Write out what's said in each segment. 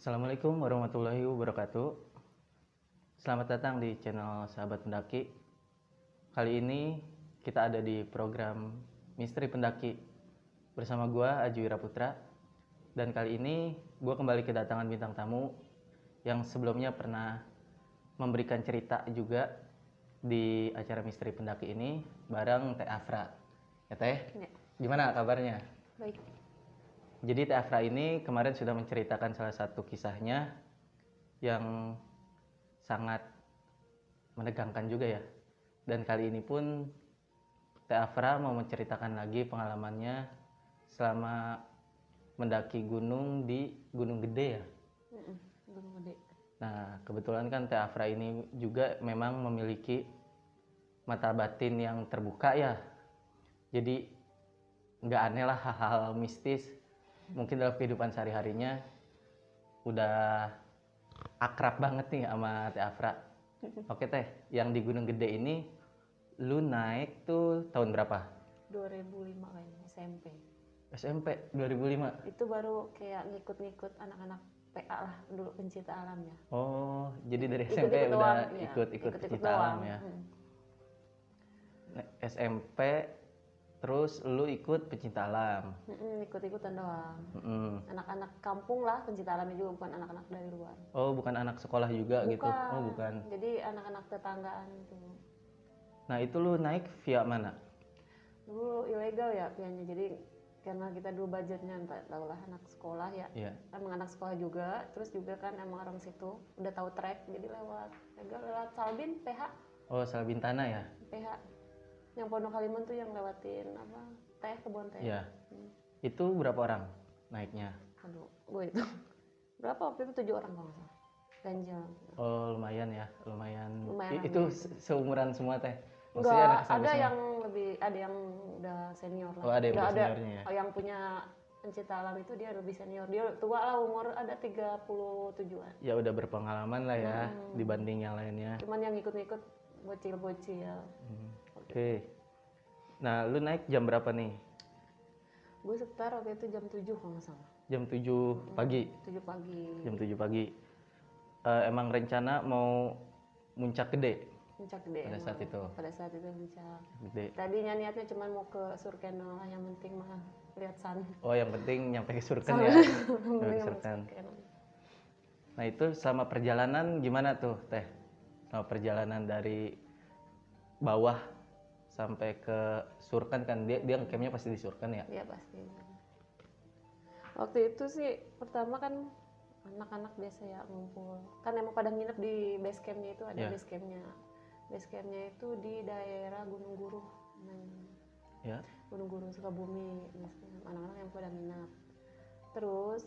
Assalamualaikum warahmatullahi wabarakatuh. Selamat datang di channel Sahabat Pendaki. Kali ini kita ada di program Misteri Pendaki bersama gua Aji Wiraputra. Dan kali ini gua kembali kedatangan bintang tamu yang sebelumnya pernah memberikan cerita juga di acara Misteri Pendaki ini bareng Teh Afra. Ya Teh, Ya. gimana kabarnya? Baik. Jadi Teh Afra ini kemarin sudah menceritakan salah satu kisahnya yang sangat menegangkan juga ya. Dan kali ini pun Teh Afra mau menceritakan lagi pengalamannya selama mendaki gunung di Gunung Gede ya. Gunung Gede. Nah, kebetulan kan Teh Afra ini juga memang memiliki mata batin yang terbuka ya. Jadi nggak aneh lah hal-hal mistis. Mungkin dalam kehidupan sehari-harinya udah akrab banget nih sama Teh Afra. Oke Teh, yang di Gunung Gede ini lu naik tuh tahun berapa? 2005 kayaknya, SMP. SMP 2005. Itu baru kayak ngikut-ngikut anak-anak PA lah dulu, pencinta alam ya. Oh, jadi dari Ikut-ikut SMP udah doang, ya. ikut-ikut Ikut-ikut pecinta doang. alam ya. Nah, SMP terus lu ikut pecinta alam. Ikut-ikutan doang. Mm-mm. Anak-anak kampung lah, pencinta alamnya juga, bukan anak-anak dari luar. Oh, bukan anak sekolah juga gitu? Oh, bukan. Jadi anak-anak tetanggaan itu. Nah, itu lu naik via mana? Dulu ilegal ya piannya, jadi karena kita dulu budgetnya entah tahu lah, anak sekolah ya. Iya. Emang anak sekolah juga, terus juga kan emang orang situ udah tahu trek, jadi lewat Salbin PH. Oh, Salbintana ya? PH yang Pondok Halimun tuh yang lewatin apa, kebun teh. Iya. Itu berapa orang naiknya? Aduh, gue itu berapa waktu itu 7 orang kalau nggak salah. Ganjil. Oh, lumayan ya, lumayan. Lumayan Itu ramai. seumuran semua Teh? Enggak, anak SMP ada semua? yang lebih, ada yang udah senior lah. Oh, ada yang Udah udah seniornya ya? yang punya pencinta alam itu dia lebih senior. Dia tua lah, umur ada 37-an. Ya udah berpengalaman lah ya dibanding yang lainnya. Cuman yang ikut-ikut bocil-bocil. Oke. Nah, lu naik jam berapa nih? Gue sekitar waktu itu jam 7 kalau nggak salah. Jam 7 pagi? 7 pagi. Jam 7 pagi. Emang rencana mau muncak gede Puncak Gede. pada saat itu? Pada saat itu puncak. Gede. Tadinya niatnya cuma mau ke Surkeno lah, yang penting mah lihat sun. Oh, yang penting nyampe ke Surken Sun. ya? Yang Nyampe ke penting Surken. Surkeno. Nah, itu selama perjalanan gimana tuh, Teh? Selama perjalanan dari bawah sampai ke Surken kan dia campnya pasti di Surken ya? Iya pasti. Waktu itu sih pertama kan anak-anak biasa ya ngumpul. Kan emang pada nginep di base campnya itu, ada Iya. base campnya. Base campnya itu di daerah Gunung Guru. Ya. Gunung Guru Sukabumi, biasanya anak-anak yang pada nginep. Terus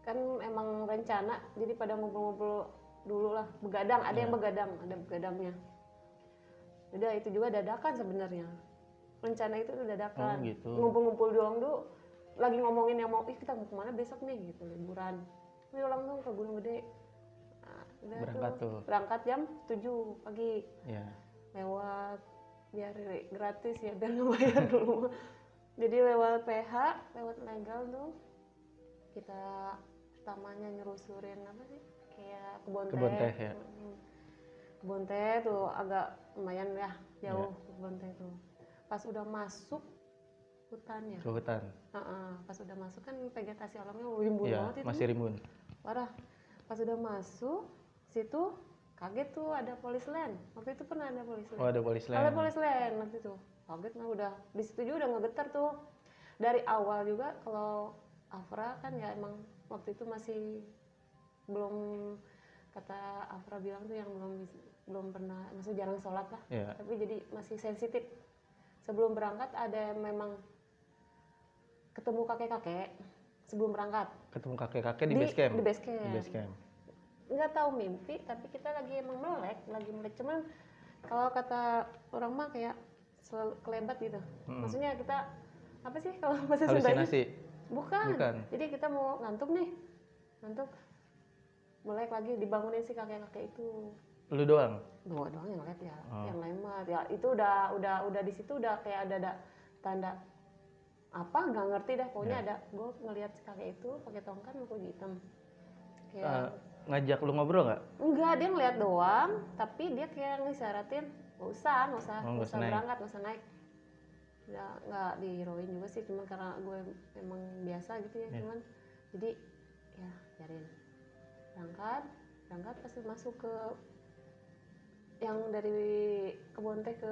kan emang rencana jadi pada ngumpul-ngumpul dulu lah, begadang, ada yang begadang, ada begadangnya. Udah itu juga dadakan sebenarnya. Rencana itu udah dadakan. Oh, gitu. Ngumpul-ngumpul doang dulu, lagi ngomongin yang mau, kita mau kemana besok nih gitu, liburan. Ayo langsung ke Gunung Gede. Nah, udah Berangkat tuh. Berangkat jam 7 pagi. Ya. Lewat biar gratis ya, biar nggak bayar dulu. Jadi lewat PH, lewat legal tuh kita pertamanya nyelusurin apa sih, kayak kebun Teh ya. Kebun teh tuh agak lumayan ya, jauh kebun teh tuh. Pas udah masuk hutannya, Ke hutan. pas udah masuk kan vegetasi alamnya rimbun Iya, banget itu, masih rimbun. parah. Pas udah masuk situ kaget tuh ada polis land. Waktu itu pernah ada polis land. Oh, ada polis Ada lain. polis land waktu itu. Kaget mah udah di situ juga udah ngegetar tuh. Dari awal juga kalau Afra kan ya emang waktu itu masih belum, kata Afra bilang tuh yang belum pernah, maksudnya jarang sholat lah. Iya. Tapi jadi masih sensitif. Sebelum berangkat ada memang ketemu kakek-kakek sebelum berangkat. Ketemu kakek-kakek di base camp. Di base camp. Di base camp. Nggak tahu mimpi, tapi kita lagi emang lagi melek, cuman kalau kata orang mah kayak selalu kelebat gitu. Maksudnya kita apa sih kalau bahasa Sundanya? Halusinasi. Bukan. Jadi kita mau ngantuk nih, melek lagi, dibangunin si kakek-kakek itu. Lu doang? Dua doang yang lihat ya, yang lain mah ya itu udah di situ udah kayak ada tanda apa nggak ngerti dah, pokoknya ada, gue ngelihat si kakek itu pakai tongkat kuku hitam Ya. ngajak lu ngobrol nggak? Enggak, dia ngeliat doang, tapi dia kayak ngisaratin nggak usah nggak usah naik. berangkat, nggak usah naik. Nggak dihirauin juga sih, cuman karena gue emang biasa gitu ya, cuman jadi ya biarin berangkat pas masuk ke yang dari kebun teh ke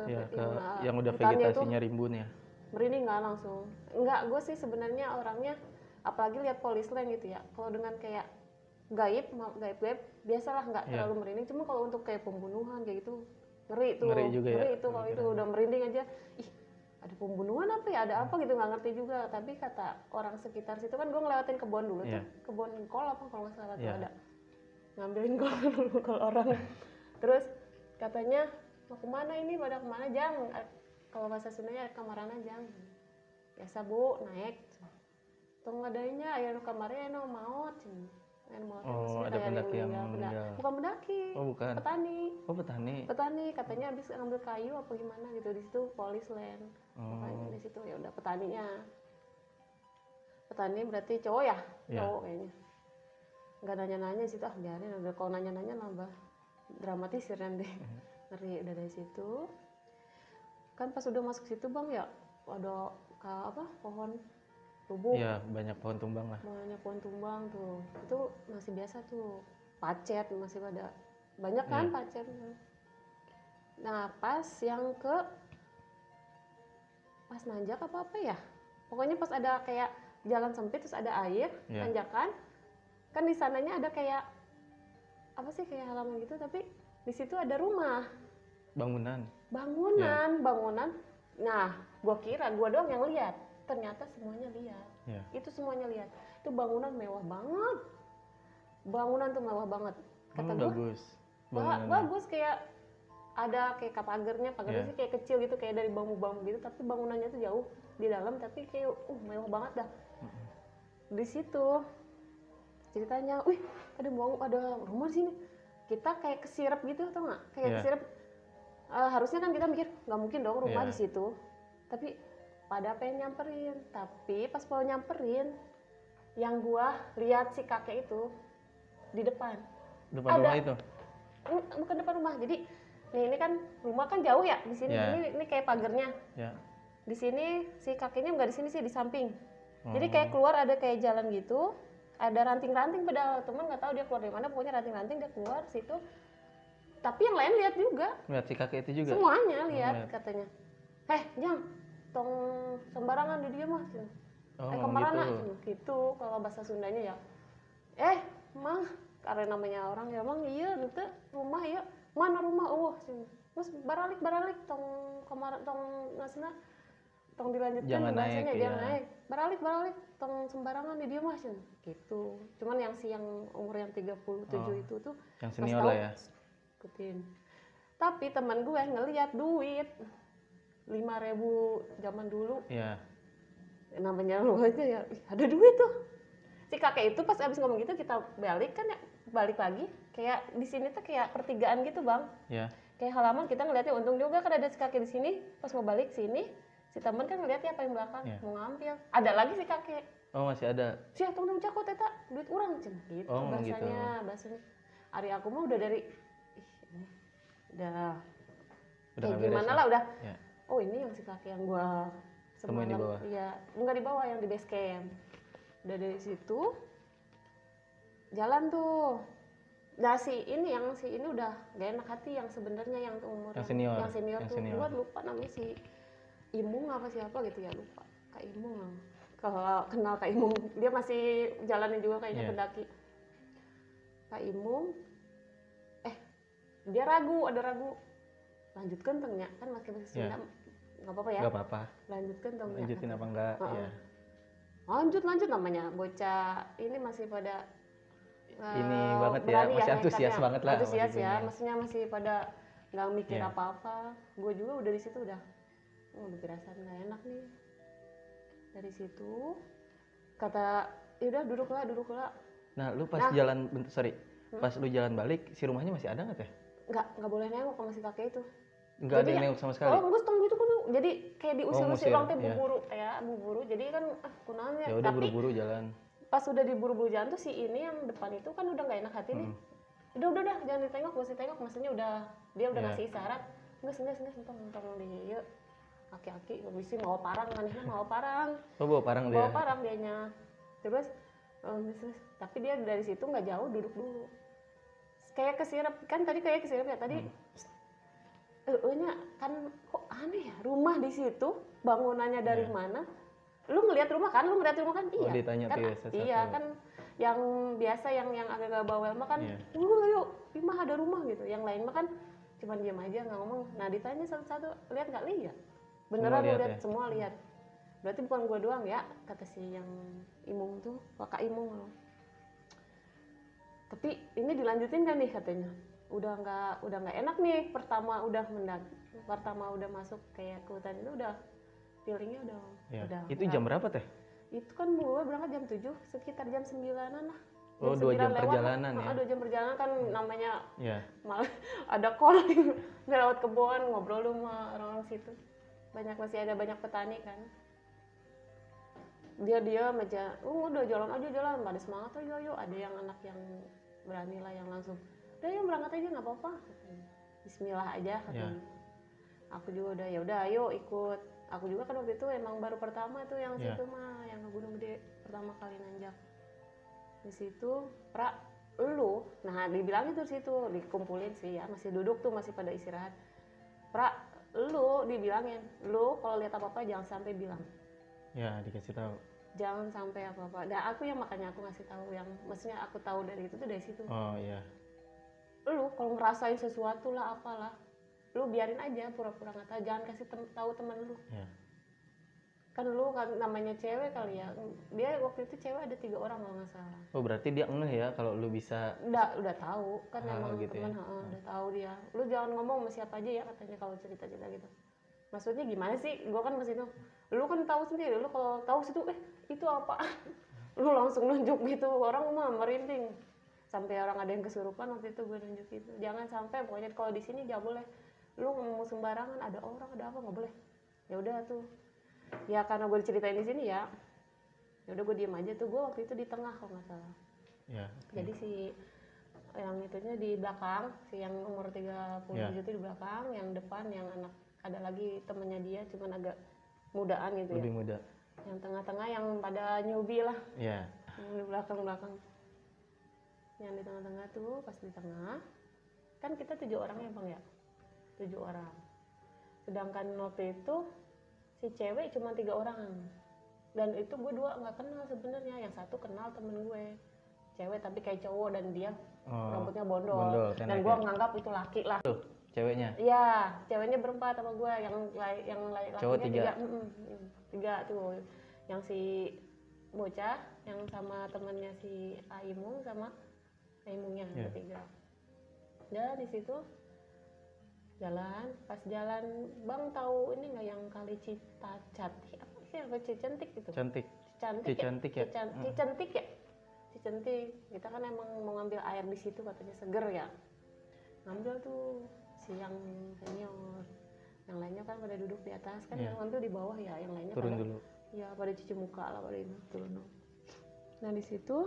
yang udah hutannya vegetasinya rimbun ya. merinding nggak langsung. Enggak, gue sih sebenarnya orangnya apalagi lihat polis lain gitu ya, kalau dengan kayak gaib biasalah nggak terlalu merinding, cuma kalau untuk kayak pembunuhan kayak gitu ngeri juga ya? itu kalau itu udah merinding aja, ih ada pembunuhan apa ya, ada apa gitu, nggak ngerti juga. Tapi kata orang sekitar situ kan, gue ngelewatin kebun dulu tuh, kebun kol apa kalau nggak salah tuh ada ngambilin kol orang. Terus katanya mau kemana ini, pada kemana Jang, kalau bahasa Sundanya kamarana Jang, biasa Bu naik tong adanya aya nu kamarnya anu maot ada pendaki yang meninggal. Bukan pendaki, bukan, petani katanya habis ngambil kayu apa gimana gitu di situ polis land. Makanya di situ ya udah petani berarti cowok ya, cowok kayaknya nggak nanya situ, biarin udah, kalau nanya nambah dramatisir nanti. Ngeri. Udah dari situ kan pas udah masuk situ Bang ya ada pohon tubuh. Iya, banyak pohon tumbang lah. Banyak pohon tumbang tuh. Itu masih biasa tuh. Pacet masih pada banyak kan pacet. Nah, pas nanjak apa ya? Pokoknya pas ada kayak jalan sempit terus ada air, nanjakan. Kan di sananya ada kayak apa sih, kayak halaman gitu, tapi di situ ada rumah. Bangunan. Nah, gua doang yang lihat. Ternyata semuanya lihat. Itu semuanya lihat. Itu bangunan mewah banget. Kata gue bagus, kayak ada kayak pagarnya sih kayak kecil gitu, kayak dari bambu-bambu gitu, tapi bangunannya tuh jauh di dalam, tapi kayak mewah banget dah. Di situ ceritanya, wih ada rumah di sini. Kita kayak kesirep gitu, tau nggak? Kayak kesirep. Harusnya kan kita mikir nggak mungkin dong rumah di situ, tapi pada pengen nyamperin. Tapi pas mau nyamperin, yang gua lihat si kakek itu di depan rumah itu. Bukan depan rumah, jadi ini kan rumah kan jauh ya di sini. Ini kayak pagernya. Di sini si kakeknya nggak di sini sih, di samping. Jadi kayak keluar ada kayak jalan gitu, ada ranting-ranting, padahal teman nggak tahu dia keluar dari mana, pokoknya ranting-ranting dia keluar situ. Tapi yang lain lihat juga. Lihat si kakek itu juga. Semuanya lihat katanya. Jang, tong sembarangan di dia mah. Kemarana gitu kalau bahasa Sundanya ya. Mah karena namanya orang ya, Mang iya itu rumah ya. Mana rumah Terus baralik tong kamar tong nasna tong dilanjutkan bahasanya, jangan naik. Baralik tong sembarangan di dia mah gitu. Cuman yang umur yang 37 itu tuh yang senior lah ya. Ikutin. Tapi teman gue ngelihat duit 5.000 zaman dulu. Namanya lu aja ya, ada duit tuh. Si kakek itu pas abis ngomong gitu, kita balik lagi. Kayak di sini tuh kayak pertigaan gitu Bang. Kayak halaman, kita ngeliatnya, untung juga kan ada si kakek di sini. Pas mau balik sini, si teman kan ngeliatnya apa yang belakang, mau ngambil. Ada lagi si kakek. Masih ada. Siapa tong cakot eta duit urang gitu. Bahasanya. Ari aku mah udah dari udah kayak gimana lah udah. Ini yang si kakek yang gua semalam di bawah. Iya, enggak di bawah, yang di base camp. Udah dari situ jalan tuh. Nah si ini udah gak enak hati, yang sebenarnya yang umur yang senior tuh. Gua lupa namanya, si Imung apa siapa gitu ya, lupa. Kak Imung. Kalau kenal Kak Imung, dia masih jalanin juga kayaknya pendaki. Kak Imung dia ada ragu. Lanjutkan tengnya kan pakai bahasa Sunda. Nggak apa-apa ya? Nggak apa-apa. Lanjutkan tengnya. Lanjutin apa enggak? Lanjut namanya bocah ini masih pada ini banget ya, masih antusias banget lah. Antusias ya, maksudnya masih pada nggak mikir apa-apa. Gue juga udah di situ udah berasa nggak enak nih. Dari situ kata, yaudah duduk lah. Nah, lu pas pas lu jalan balik, si rumahnya masih ada nggak teh? Nggak boleh nengok sama si kakek itu. Nggak ada yang nengok sama sekali? Enggak, tong gitu kudu. Jadi kayak diusir-usir orang teh buburu. Jadi kan kunaonnya. Ya udah buru-buru jalan. pas udah diburu-buru jalan tuh si ini yang depan itu kan udah nggak enak hati nih. Udah jangan ditengok, gak usah tengok, maksudnya dia udah ngasih isyarat. Enggak tolong dia aki-aki bisa mau parang, manehna mau parang. Oh, bawa parang dia. Bawa parang dianya. Terus tapi dia dari situ nggak jauh, duduk dulu. Kayak kesirep, kan tadi kayak kesirep ya tadi. Nya kan kok aneh ya, rumah di situ, bangunannya dari mana? Lu ngelihat rumah kan? Iya. Oh, ditanya kan, tuh ya satu-satu. Iya kan, yang biasa yang agak bawel mah kan, yuk, Bima ada rumah gitu. Yang lain mah kan cuman diam aja nggak ngomong. Nah ditanya satu-satu, lihat nggak? Lihat. Beneran lu lihat, semua lihat. Berarti bukan gua doang ya, kata si yang Imung tuh, kakak Imung loh. Tapi ini dilanjutin kan nih katanya. Udah nggak enak nih, pertama udah masuk kayak ke hutan itu udah feelingnya udah. Itu jam berapa teh? Itu kan gue berangkat jam 7, sekitar jam 9-an lah. Oh, 2 jam perjalanan ya? 2 jam perjalanan kan namanya malah ada calling, lewat kebun, ngobrol dulu sama orang-orang situ. Masih ada banyak petani kan. Dia aja, udah jalan, pada semangat aja, yuk. Ada yang anak yang berani lah yang langsung, udah yang berangkat aja nggak apa-apa. Bismillah aja katanya. Aku juga udah, ya udah ayo ikut. Aku juga kan waktu itu emang baru pertama tuh yang situ mah, yang ke Gunung Gede pertama kali nanjak. Di situ, lu, nah dibilang itu situ, dikumpulin sih ya, masih duduk tuh, masih pada istirahat. Lu dibilangin, lu kalau lihat apa-apa jangan sampai bilang. Ya, dikasih tahu. Jangan sampai apa-apa. Dan aku yang makanya aku ngasih tahu yang, maksudnya aku tahu dari itu tuh dari situ. Oh iya. Lu kalau ngerasain sesuatu lah apalah, lu biarin aja pura-pura nggak tahu, jangan kasih tahu teman lu. Kan lu kan namanya cewek kali ya, dia waktu itu cewek ada 3 orang kalau nggak salah. Oh berarti dia ngeh ya kalau lu bisa. Udah tahu kan emang gitu teman ya? Udah tahu dia. Lu jangan ngomong sama siapa aja ya katanya kalau cerita gitu. Maksudnya gimana sih? Gua kan masih tuh, lu kan tahu sendiri, lu kalau tahu situ itu apa? Lu langsung nunjuk gitu, orang mah merinding. Sampai orang ada yang kesurupan waktu itu gue nunjuk itu. Jangan sampai, pokoknya kalau di sini nggak boleh. Lu ngomong sembarangan, ada orang, ada apa, nggak boleh. Ya udah tuh. Ya karena gue diceritain di sini ya. Ya udah gue diem aja tuh. Gue waktu itu di tengah kalau nggak salah. Jadi si yang itunya di belakang, si yang umur 37 itu di belakang, yang depan yang anak ada lagi temennya dia, cuman agak mudaan gitu. Lebih muda. Yang tengah-tengah yang pada newbie lah. Yang di belakang. Yang di tengah-tengah tuh, pas di tengah kan kita 7 orang ya bang ya, 7 orang. Sedangkan waktu itu si cewek cuma 3 orang, dan itu gue 2 nggak kenal sebenarnya. Yang satu kenal temen gue cewek tapi kayak cowok, dan dia rambutnya bondol dan gue nganggap itu laki lah. Tuh ceweknya? Iya, ceweknya berempat sama gue, yang cowok 3. 3 tuh, yang si bocah yang sama temennya si Aimung sama Aimungnya bertiga. Dan di situ jalan, pas jalan bang tahu ini nggak yang kali Cicacati apa sih, apa Cicentik gitu? Cicentik ya. Cicentik. Kita kan emang mau ngambil air di situ katanya seger ya. Ngambil tuh si yang senior. Yang lainnya kan pada duduk di atas kan, yang ngambil di bawah ya, yang lainnya turun pada, dulu. Ya pada cuci muka lah, pada ini turun. Nah di situ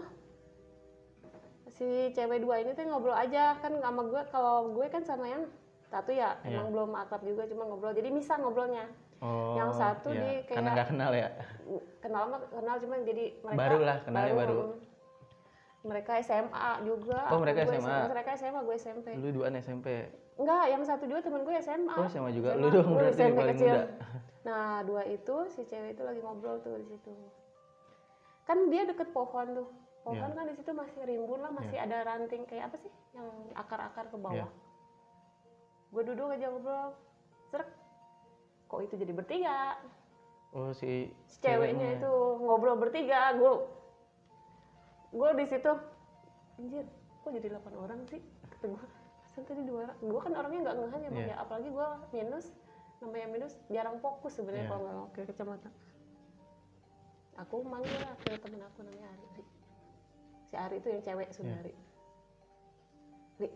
si cewek 2 ini tuh ngobrol aja kan sama gue. Kalau gue kan sama yang satu ya emang belum akrab juga, cuma ngobrol jadi misah ngobrolnya. Yang satu di kayak karena nggak kenal ya, kenal cuma jadi mereka baru lah, kenalnya baru. Mereka SMA juga. Oh mereka SMA. Mereka SMA, gue SMP. Lu 2an SMP? Enggak, yang satu juga temen gue SMA. Oh SMA juga. Lu dong berarti SMP paling kecil. muda. Nah 2 itu si cewek itu lagi ngobrol tuh di situ. Kan dia deket pohon tuh. Pohon kan di situ masih rimbun lah, masih ada ranting kayak apa sih yang akar-akar ke bawah. Gue duduk aja ngobrol, serek. Kok itu jadi bertiga? Oh si ceweknya itu ngobrol bertiga. Gue di situ, anjir, kok jadi 8 orang sih? Kata gue, tadi 2 orang. Gue kan orangnya nggak ngehan ya bang ya, apalagi gue minus, namanya minus jarang fokus sebenarnya kalau nggak pakai kacamata. Aku manggil lah ke temen aku namanya Ari. Si Ari itu yang cewek Sundari. Ri,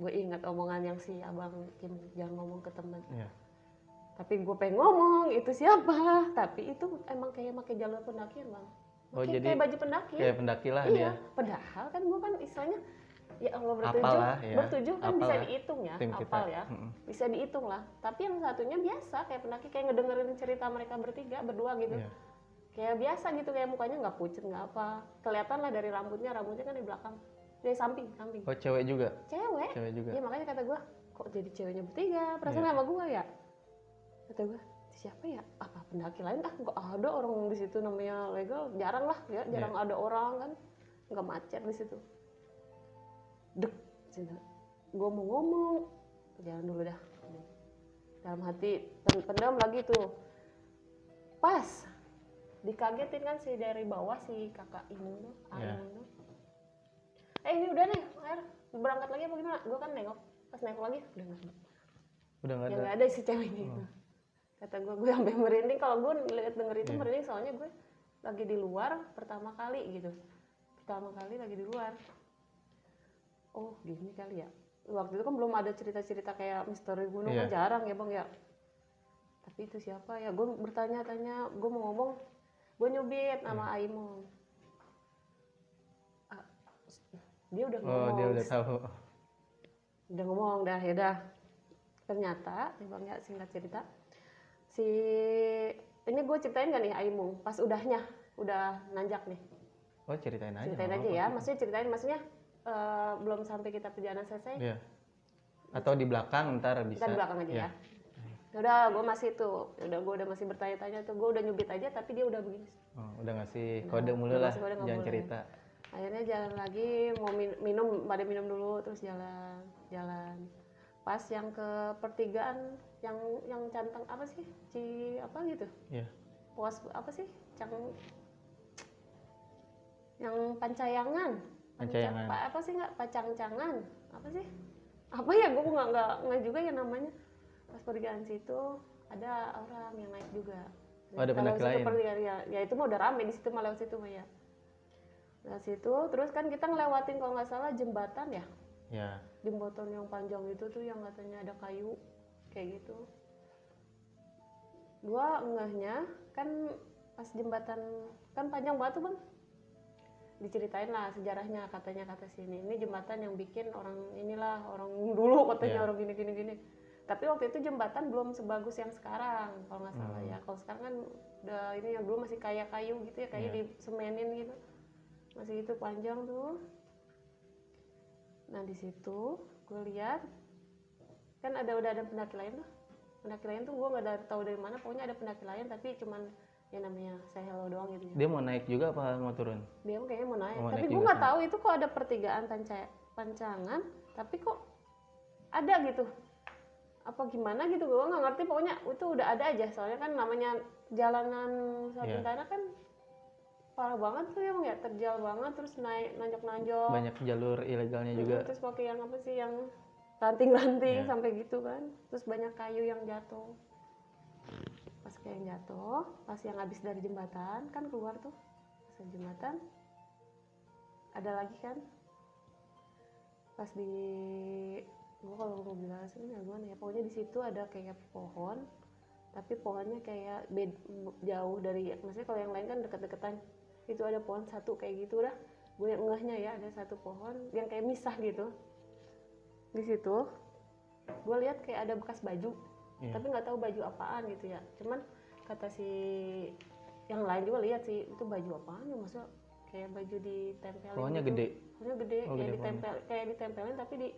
gue ingat omongan yang si abang Kim, jangan ngomong ke temen. Tapi gue pengen ngomong itu siapa, tapi itu emang kayak pakai jalur pendakian bang. Oh, Pakai jadi kayak baju pendaki ya. kayak pendaki lah Iya, dia. padahal kan gue kan istilahnya ya Allah Apal lah ya. bertujuh kan Apal bisa lah dihitung ya, tim kita. apal ya, bisa dihitung lah. Tapi yang satunya biasa kayak pendaki kayak ngedengerin cerita mereka bertiga, berdua gitu. Iya. Kayak biasa gitu, kayak mukanya nggak pucet nggak apa, kelihatan lah dari rambutnya kan di belakang, dari samping. Oh, cewek juga. Cewek. Cewek juga. Ya makanya kata gue, kok jadi ceweknya bertiga, perasaan Iya. sama gue ya. Kata gue, siapa ya? Apa pendaki lain? Nggak ada orang di situ namanya legal, jarang lah ya, jarang ada orang kan, nggak macet di situ. Dek, gue mau ngomong, jangan dulu dah. Dalam hati pendam lagi tuh. Pas dikagetin kan si dari bawah si kakak Inung tuh, Inung tuh. Ini udah nih, air berangkat lagi apa gimana? Gue kan nengok, pas nengok lagi udah nggak ada. Udah nggak Ya ada. nggak ada si ceweknya itu. Kata gue sampai merinding. Kalau gue denger itu merinding soalnya gue lagi di luar pertama kali gitu. Pertama kali lagi di luar. Oh gini kali ya. Waktu itu kan belum ada cerita-cerita kayak misteri gunung kan jarang ya bang ya. Tapi itu siapa ya? Gue bertanya-tanya, gue mau ngomong, gue nyubit sama Aimong. Dia udah ngomong. Oh, dia udah tahu. Udah ngomong dah ya dah. Ternyata, nih bang ya singkat cerita, ini gue ceritain gak nih Aimung pas udah nanjak nih. Oh, ceritain aja. Ceritain aja ya, maksudnya belum sampai kita perjalanan selesai. Iya. Atau di belakang ntar bisa. Kita di belakang aja ya. Udah, gue masih tuh, gue udah masih bertanya-tanya tuh, gue udah nyubit aja tapi dia udah begini. Oh, udah ngasih kode mulu lah, jangan cerita. Akhirnya jalan lagi, mau pada minum dulu, terus jalan. Pas yang ke pertigaan, yang cantang apa sih? Apa gitu? Iya. Pos apa sih? Yang pancayangan. Apa sih nggak? Pacang-cangan. Apa sih? Apa ya? Gue nggak juga ya namanya. Pas pertigaan situ ada orang yang naik juga. Oh, ada pendaki lain. Ya itu mah udah rame di situ, lewat situ mah ya. Lewat situ, terus kan kita ngelewatin kalau nggak salah jembatan ya. Ya. Jembatan yang panjang itu tuh yang katanya ada kayu kayak gitu. Gua ngehnya kan pas jembatan kan panjang banget tuh bang. Diceritain lah sejarahnya, kata sini ini jembatan yang bikin orang inilah orang dulu katanya orang gini. Tapi waktu itu jembatan belum sebagus yang sekarang kalau nggak salah ya. Kalau sekarang kan udah ini yang dulu masih kayak kayu gitu ya, kayak disemenin gitu. Masih itu panjang tuh. Nah di situ gue lihat kan udah ada pendaki lain tuh. Pendaki lain tuh gue nggak tahu dari mana, pokoknya ada pendaki lain tapi cuman ya namanya say hello doang gitu. Dia mau naik juga apa mau turun? Dia kayaknya mau naik. Mau Tapi naik gue nggak tahu itu kok ada pertigaan pancangan, tapi kok ada gitu. Apa gimana gitu, gue nggak ngerti. Pokoknya itu udah ada aja. Soalnya kan namanya jalanan Sabintana kan parah banget tuh ya, terjal banget, terus nanjak-nanjak. Banyak jalur ilegalnya juga. Terus pakai yang apa sih, yang ranting-ranting sampai gitu kan. Terus banyak kayu yang jatuh. Pas kayak yang jatuh, pas yang habis dari jembatan kan keluar tuh, pas dari jembatan ada lagi kan. Pas di gue kalau mau jelasin ya gimana ya, pokoknya di situ ada kayak pohon, tapi pohonnya kayak jauh dari, maksudnya kalau yang lain kan deket-deketan, itu ada pohon satu kayak gitu dah. Gue yang ngehnya ya ada satu pohon yang kayak misah gitu. Di situ gue lihat kayak ada bekas baju, tapi nggak tahu baju apaan gitu ya. Cuman kata si yang lain juga lihat sih itu baju apaan ya, masa kayak baju ditempelin. Pohonnya gitu. gede. Pohonnya gede, Oh, kayak gede kayak ditempelin tapi di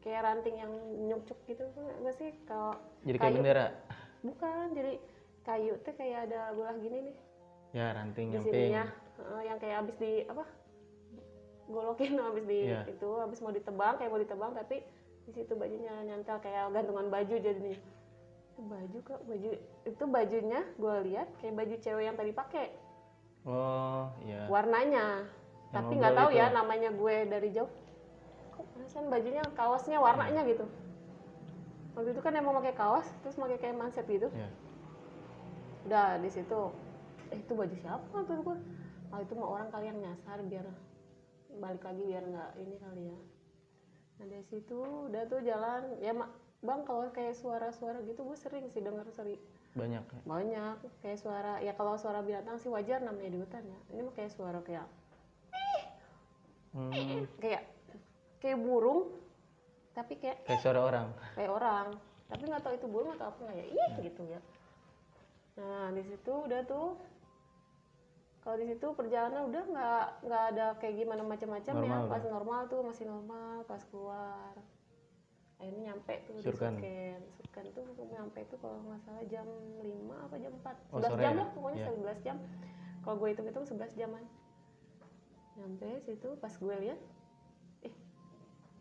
kayak ranting yang nyucuk gitu, nggak sih? Kalau jadi kayak bendera? Bukan, jadi kayu tuh kayak ada bola gini nih. Ya, ranting di sininya, yang kayak habis di apa? Golokin habis di itu, habis mau ditebang, tapi di situ bajunya nyantel kayak gantungan baju jadinya. Itu baju kok, itu bajunya gue lihat kayak baju cewek yang tadi pakai. Oh, iya. Warnanya. Yang tapi nggak tahu itu. ya namanya, gue dari jauh. Kok perasaan bajunya, kaosnya warnanya gitu. Waktu itu kan emang pakai kaos, terus pakai kayak manset gitu. Udah di situ, itu baju siapa tuh gue? Oh itu mah orang kali yang nyasar biar balik lagi, biar nggak ini kali ya. Nah dari situ udah tuh jalan ya bang, kalau kayak suara-suara gitu gue sering sih dengar banyak ya. banyak kayak suara ya, kalau suara binatang sih wajar namanya di hutan ya, ini mah kayak suara kayak kayak kayak burung tapi kayak suara orang. tapi nggak tahu itu burung atau apa, nggak ya ih gitu ya. Nah di situ udah tuh, kalau di situ perjalanan udah nggak ada kayak gimana macam-macam ya, Normal, pas normal tuh masih normal. Pas keluar akhirnya nyampe tuh di Surkan. Surkan tuh nyampe tuh kalau nggak salah jam 5 apa jam 4, Oh, 11 sore jam ya? lah pokoknya. Iya. 11 jam kalau gue hitung 11 jaman nyampe situ. Pas gue lihat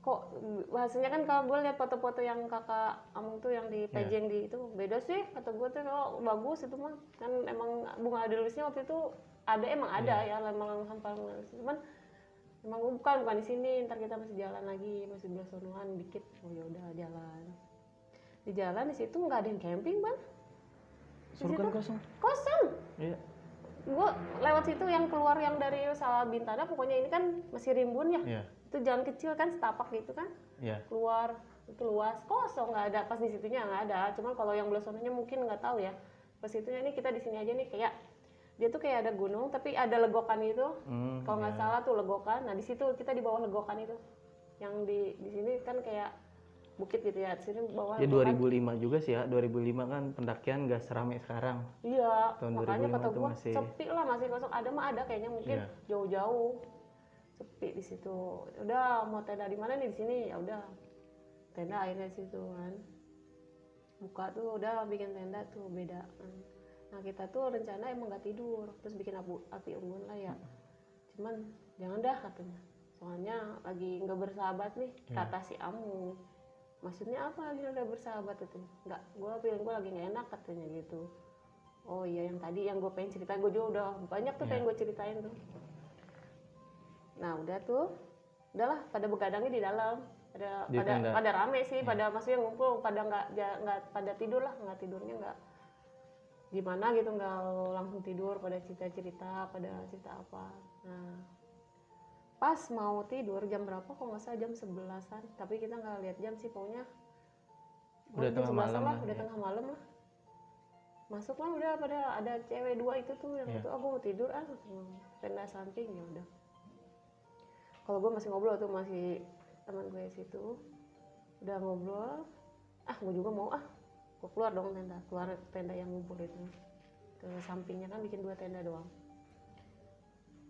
kok hasilnya kan, kalau gue lihat foto-foto yang kakak Amung tuh yang di pejeng di itu beda sih kata gue tuh. Kalau bagus itu mah kan emang bunga adelusnya waktu itu ada, emang ada ya emang hampar, cuman emang bukan di sini, ntar kita masih jalan lagi, masih belah sonoan dikit. Oh ya udah jalan, di jalan di situ nggak ada yang camping bang. Surkan kosong. Kosong. Iya. Gue lewat situ yang keluar yang dari Sawah Bintana, pokoknya ini kan masih rimbun ya. Iya. Itu jalan kecil kan, setapak gitu kan. Iya. Keluar itu luas, kosong, nggak ada. Pas di situnya nggak ada, cuman kalau yang belah sononya mungkin nggak tahu ya. Pas situnya ini kita di sini aja nih, kayak dia tuh kayak ada gunung tapi ada legokan itu. Kalau nggak salah tuh legokan. Nah di situ kita di bawah legokan itu. Yang di sini kan kayak bukit gitu ya, di sini bawah Ya legokan. 2005 juga sih ya. 2005 kan pendakian nggak seramai sekarang. Iya, Tahun makanya 2005 kata tuh gua masih- sepi lah, masih kosong. Ada mah ada kayaknya, mungkin Iya. jauh-jauh sepi di situ. Udah mau tenda di mana nih? Di sini. Ya udah, tenda akhirnya di situ kan. Buka tuh udah bikin tenda tuh beda. Nah kita tuh rencana emang nggak tidur, terus bikin api unggun lah ya. Cuman jangan dah katanya, soalnya lagi nggak bersahabat nih, kata si Amu. Maksudnya apa lagi udah bersahabat itu? Nggak, gue lagi nggak enak katanya gitu. Oh iya, yang tadi yang gue pengen cerita, gue juga udah banyak tuh pengen gue ceritain tuh. Nah udah tuh, udahlah pada begadangnya di dalam, pada rame sih, pada maksudnya ngumpul, pada nggak pada tidur lah, nggak tidurnya nggak gimana gitu, nggak langsung tidur, pada cerita pada cerita apa. Nah pas mau tidur jam berapa, kok nggak salah jam 11-an, tapi kita nggak lihat jam sih, pokoknya Udah jam tengah 11-an malam lah, lah, udah ya. tengah malam lah. Masuk lah udah, pada ada cewek 2 itu tuh yang itu, aku mau tidur tenda samping. Ya udah, kalau gue masih ngobrol tuh, masih teman gue situ udah ngobrol, gue juga mau gue keluar dong keluar tenda yang ngumpul itu, ke sampingnya kan bikin 2 tenda doang.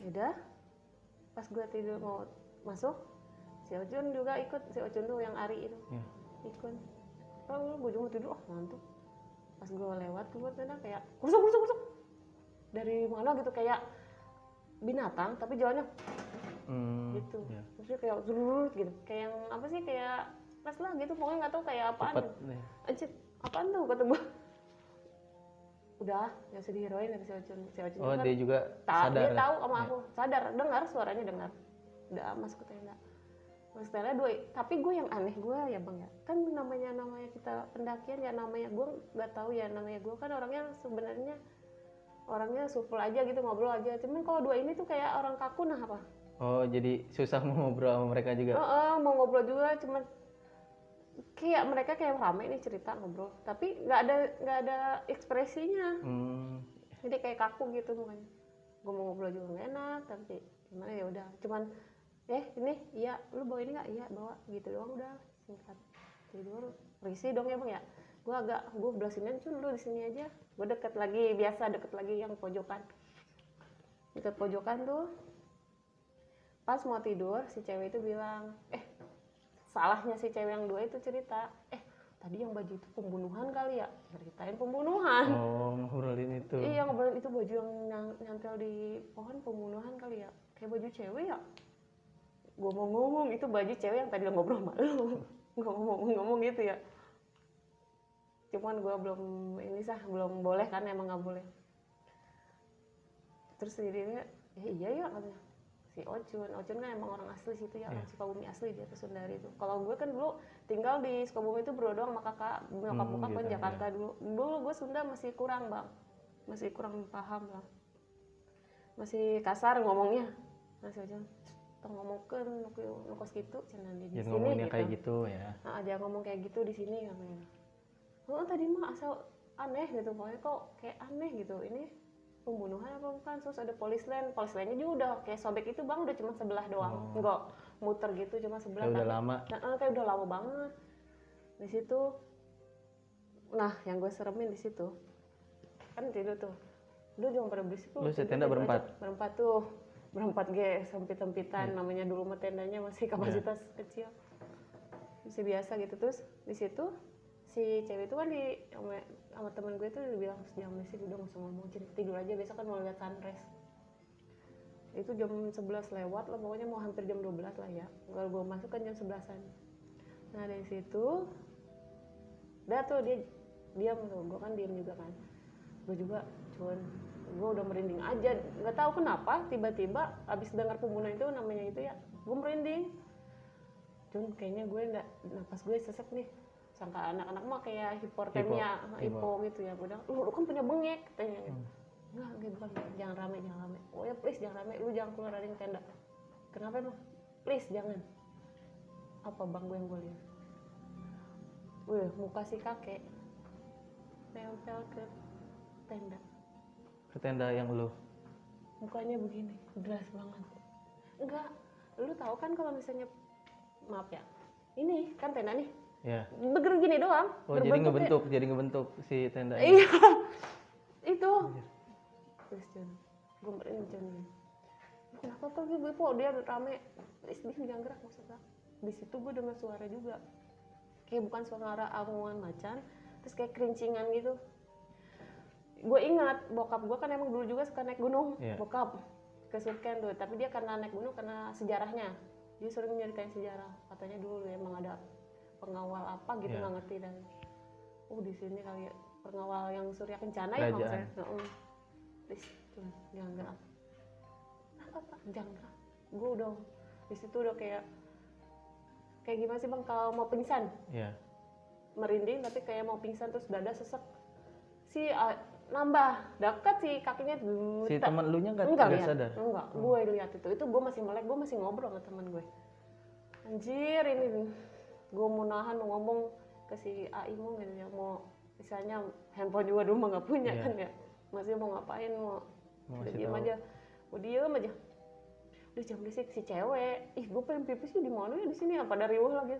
Udah pas gue tidur mau masuk, si Ocun juga ikut, si Ocun tuh yang Ari itu ikut. Kalau gue juga mau tidur, ngantuk. Pas gue lewat keluar tenda kayak kusuk dari mana gitu, kayak binatang tapi jalannya gitu. Terus kayak zurut gitu, kayak yang apa sih, kayak pas lah gitu, pokoknya nggak tahu kayak apaan. Anjir, apaan tuh kata gue. Udah, nggak usah diheroin dari si Ocun. Oh kan dia juga sadar. dia tahu sama aku, sadar, dengar suaranya, dengar. Udah masuk ke tenda. Masuk ke tenda 2, tapi gue yang aneh gue ya bang ya, kan namanya kita pendakian ya, namanya gue nggak tahu ya, namanya gue kan orangnya sebenarnya orangnya supel aja gitu, ngobrol aja. Cuman kalau 2 ini tuh kayak orang kaku. Nah apa? Oh jadi susah mau ngobrol sama mereka juga. Mau ngobrol juga, cuman kayak mereka kayak rame nih cerita ngobrol, tapi nggak ada ekspresinya. Jadi kayak kaku gitu mukanya. Gue mau ngobrol juga nggak enak, tapi gimana ya udah, cuman ini iya lu bawa ini nggak, iya bawa gitu doang, udah singkat. Tidur risih dong ya bang ya. Gue belah sini, Cun lu di sini aja. Gue deket lagi, biasa deket lagi yang pojokan. Deket pojokan tuh, pas mau tidur si cewek itu bilang, salahnya si cewek yang 2 itu cerita, tadi yang baju itu pembunuhan kali ya, ceritain pembunuhan. Oh ngobrolin itu. Iya ngobrolin itu, baju yang nyantel di pohon pembunuhan kali ya, kayak baju cewek ya. Gue mau ngomong itu baju cewek yang tadi ngobrol sama lu. Gue ngomong gitu ya, cuman gue belum boleh kan, emang nggak boleh. Terus dia iya ya katanya si Ocun kan emang orang asli situ ya, orang Sukabumi asli, dia tuh Sundari itu. Kalau gue kan dulu tinggal di Sukabumi itu berdua doang sama kakak, nyokap kan Jakarta ya. Dulu gue Sunda masih kurang bang, masih kurang paham lah, masih kasar ngomongnya. Masih Ocun ngomongkan nukos gitu, cenah di sini gitu. Kayak gitu ya. Nah, dia ngomong kayak gitu di sini katanya. Oh tadi mah asal aneh gitu, pokoknya kok kayak aneh gitu, ini pembunuhan apa bukan. Terus ada polis lainnya juga udah kayak sobek itu bang, udah cuma sebelah doang, enggak muter gitu, cuma sebelah. Kayak udah lama. Kayak udah lama banget di situ. Nah yang gue seremin di situ kan tidur tuh, lu jangan pada berisik lu setenda berempat ge sempit-sempitan, namanya dulu mah tendanya masih kapasitas kecil, masih biasa gitu. Terus di situ si cewek itu kan sama temen gue tuh bilang jangan berisik, udah nggak usah ngomong, tidur aja, besok kan mau lihat sunrise. Itu jam 11 lewat lah, pokoknya mau hampir jam 12 lah ya, kalau gue masuk kan jam 11-an. Nah dari situ udah tuh dia diam tuh, gue kan diam juga kan, gue juga cuman gue udah merinding aja, nggak tahu kenapa tiba-tiba abis dengar pembunuhan itu namanya itu ya, gue merinding. Cuman kayaknya gue nggak, napas gue sesek nih, sangka anak-anak mah kayak hipotermia, hipo gitu ya. Gue bilang, lu kan punya bengek katanya. Enggak bukan, jangan rame. Oh ya please jangan rame, lu jangan keluar dari tenda. Kenapa emang? Please jangan. Apa bang gue yang gue lihat? Wih, muka si kakek nempel ke tenda. Ke tenda yang lu? Mukanya begini, deras banget. Enggak, lu tahu kan kalau misalnya, maaf ya, ini kan tenda nih. Ya. Bergerak gini doang. Oh jadi ngebentuk si tenda ini. Iya. Itu. Terus gue merinding. Kenapa tuh gue po dia rame. Dia jangan gerak maksudnya. Di situ gue dengar suara juga. Kayak bukan suara amungan macan, terus kayak kerincingan gitu. Gue ingat bokap gue kan emang dulu juga suka naik gunung. Bokap ke Surken tuh, tapi dia karena naik gunung karena sejarahnya. Dia sering nyeritain sejarah. Katanya dulu emang ada pengawal apa gitu, nggak ngerti. Dan di sini kali ya, pengawal yang Surya Kencana ya maksudnya. Please jangan gerak. Apa jangan gerak. Gue udah di situ udah kayak gimana sih bang kalau mau pingsan? Merinding tapi kayak mau pingsan, terus dada sesek. Nambah dekat sih kakinya. Si teman lu nya nggak sadar? Enggak, gue lihat itu gue masih melek, gue masih ngobrol sama teman gue. Anjir ini, gue mau nahan mau ngomong ke si AI mu gitu ya, mau misalnya handphone juga dulu mah nggak punya kan ya, masih mau ngapain, mau diem aja, udah jam berisik si cewek, gue pengen pipis di mana ya di sini, apa dari riuh lagi,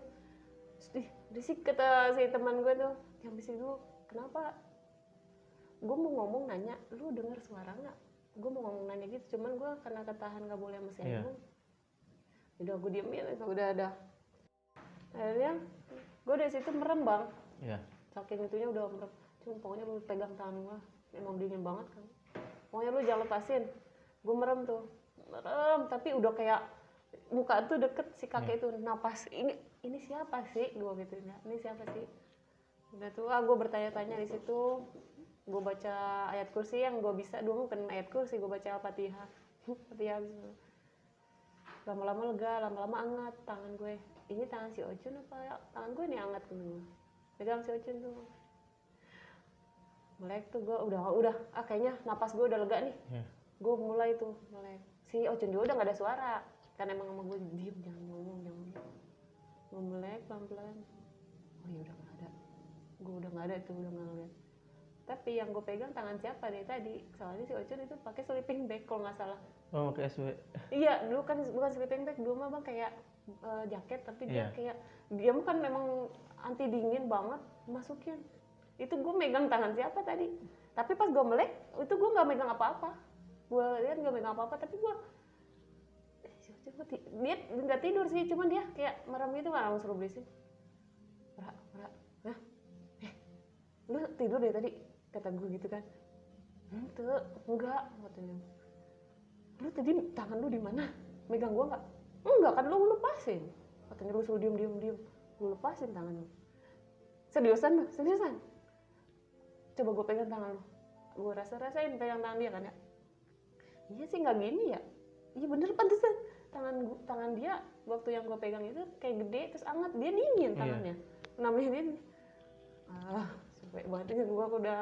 berisik kata si teman gue tuh, jam berisik dulu, kenapa? Gue mau ngomong nanya, lu dengar suara nggak? Gue mau ngomong nanya gitu, cuman gue karena ketahan nggak boleh sama si Aimun. Udah gue diemin itu, udah ada. Akhirnya gue dari situ merem bang. Saking itunya udah merem. Cuma pokoknya lu pegang tangan gue, emang dingin banget kan. Pokoknya lu jangan lepasin. Gue merem tuh, tapi udah kayak muka tuh deket si kakek itu napas. Ini siapa sih? Gue gituin ya. Ini siapa sih? Udah tuh, gue bertanya-tanya di situ. Gue baca ayat kursi yang gue bisa, dulu bukan ayat kursi, gue baca Al-Fatihah. Fatihah gitu. Lama-lama lega, lama-lama hangat tangan gue. Ini tangan si Ocun apa ya? Tangan gue nih hangat gitu. Pegang si Ocun tuh. Melek tuh gue udah kayaknya napas gue udah lega nih. Gue mulai tuh melek. Si Ocun juga udah gak ada suara. Kan emang sama gue diem, jangan ngomong. Gue melek pelan-pelan. Oh iya udah gak ada. Gue udah gak ada tuh, udah gak ngeliat. Tapi yang gue pegang tangan siapa nih tadi? Soalnya si Ocun itu pakai sleeping bag kalau nggak salah. Oh, pakai SW. Iya, dulu kan bukan sleeping bag, dulu mah bang kayak jaket, tapi dia kayak dia kan memang anti dingin banget, masukin. Itu gue megang tangan siapa tadi? Tapi pas gue melek, itu gue nggak megang apa-apa. Gue lihat nggak megang apa-apa, tapi gue dia nggak tidur sih, cuman dia kayak merem gitu, nggak langsung berisik. Lu tidur deh tadi, kata gue gitu kan. Enggak, katanya. Lu tadi tangan lu di mana? Megang gue nggak? Enggak kan, lu lepasin. Katanya lu suruh diem. Lu lepasin tangan lu. Seriusan? Coba gue pegang tangan lu. Gue rasain pegang tangan dia kan ya. Iya sih nggak gini ya. Iya bener pantesan. Tangan dia waktu yang gue pegang itu kayak gede terus hangat, dia dingin tangannya. Namanya dia. Sampai banget gue udah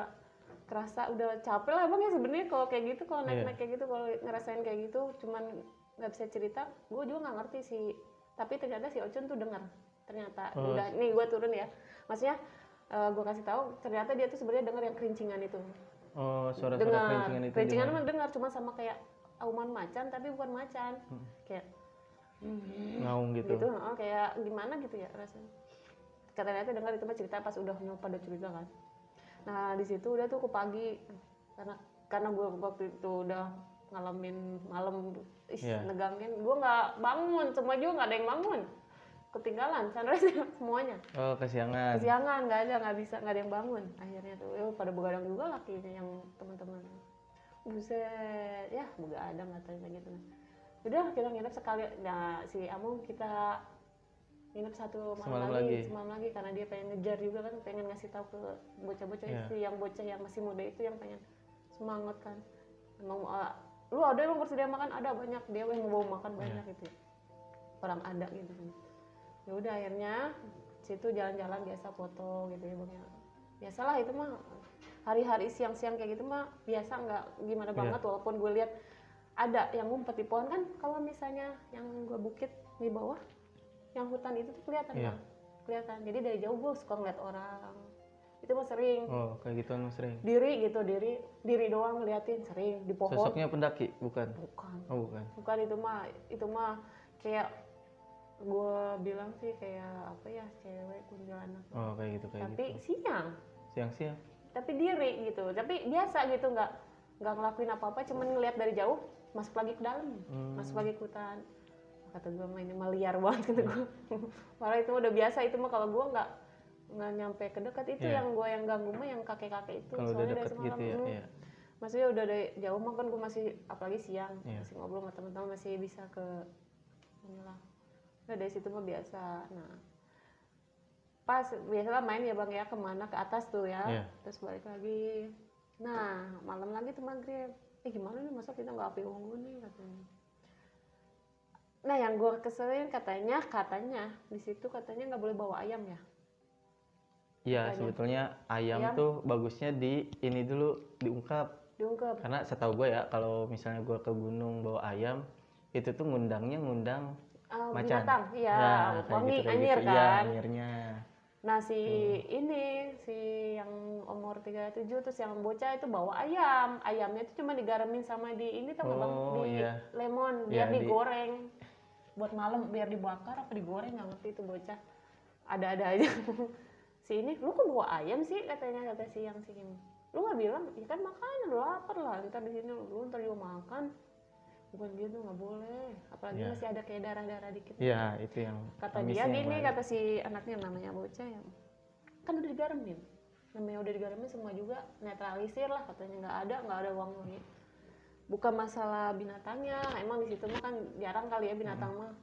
kerasa udah capek lah bang ya sebenarnya kalau kayak gitu, kalau naik kayak gitu, kalau ngerasain kayak gitu, cuman nggak bisa cerita. Gue juga nggak ngerti sih, tapi ternyata si Ocun tuh dengar ternyata. Udah nih gue turun ya, maksudnya gue kasih tahu ternyata dia tuh sebenarnya dengar yang kerincingan itu. Oh, suara-suara Dengar kerincingan itu kerincingan gimana? mah dengar cuma sama kayak auman macan tapi bukan macan. Kayak Ngaung gitu. gitu, kayak gimana gitu ya rasanya. Katanya itu dengar itu mah cerita pas udah pada cerita kan. Nah di situ udah tuh ke pagi karena gue waktu itu udah ngalamin malam negangin, gue nggak bangun, semua juga nggak ada yang bangun, ketinggalan sunrise semuanya. Oh, kesiangan. Nggak ada yang bangun. Akhirnya tuh pada begadang juga lakinya yang teman-teman. Buset, ya begadang katanya gitu. Udah kita nginep sekali, nah si Amung kita nginep semalam lagi karena dia pengen ngejar juga kan, pengen ngasih tahu ke bocah-bocah itu, yang bocah yang masih muda itu yang pengen semangat kan. Emang lu ada yang bersedia makan, ada banyak, dia yang mau makan banyak gitu ya. Orang ada gitu kan. Ya udah akhirnya situ jalan-jalan biasa foto gitu ya Bang ya. Biasalah itu mah hari-hari siang-siang kayak gitu mah biasa, nggak gimana banget. Walaupun gue lihat ada yang ngumpet di pohon kan, kalau misalnya yang gue bukit di bawah yang hutan itu tuh kelihatan kan, kelihatan. Jadi dari jauh gue suka ngeliat orang itu mah sering. Oh, kayak gitu mah sering. Diri doang ngeliatin sering di pohon. Sosoknya pendaki bukan? Oh bukan, itu mah kayak gue bilang sih kayak apa ya, cewek kuntilanak. Oh kayak gitu tapi siang tapi diri gitu, tapi biasa gitu, nggak ngelakuin apa-apa, cuman ngeliat dari jauh masuk lagi ke dalam, masuk lagi ke hutan. Kata gue mah ini mah liar banget gitu gue. Malah itu udah biasa, itu mah kalau gue nggak nyampe ke dekat itu yang gue yang ganggu mah yang kakek-kakek itu. Kalau soalnya udah dari dekat semalam gitu ya. maksudnya udah dari jauh mah kan gue masih, apalagi siang masih ngobrol sama teman-teman, masih bisa ke inilah. Nah dari situ mah biasa. Nah pas biasalah main ya Bang ya, kemana ke atas tuh ya, terus balik lagi. Nah malam lagi tuh maghrib, gimana nih masa kita nggak api unggun nih katanya. Nah yang gue keselin katanya di situ katanya nggak boleh bawa ayam ya. Iya sebetulnya ayam tuh bagusnya ini dulu diungkap. Karena setahu gue ya, kalau misalnya gue ke gunung bawa ayam itu tuh ngundang macan. Binatang, iya, wangi, anyir kan. Iya, anyirnya. Nah si yang umur 37 terus yang bocah itu bawa ayamnya itu cuma digaremin sama di ini tau nggak Bang, lemon biar digoreng buat malam, biar dibakar apa digoreng nggak ngerti itu bocah, ada aja. Si ini, lu kok bawa ayam sih katanya, kata si ini, lu nggak bilang, ya kan makanan, lu lapar lah kita di sini, lu ntar juga makan. Bukan gitu, nggak boleh, apalagi masih ada kayak darah dikit. Iya itu yang kata dia gini, kata si anaknya namanya bocah ya, kan udah digaremin, namanya udah digaremin semua juga netralisir lah katanya, nggak ada wangi. Bukan masalah binatangnya, emang di situ mah kan jarang kali ya binatang mah,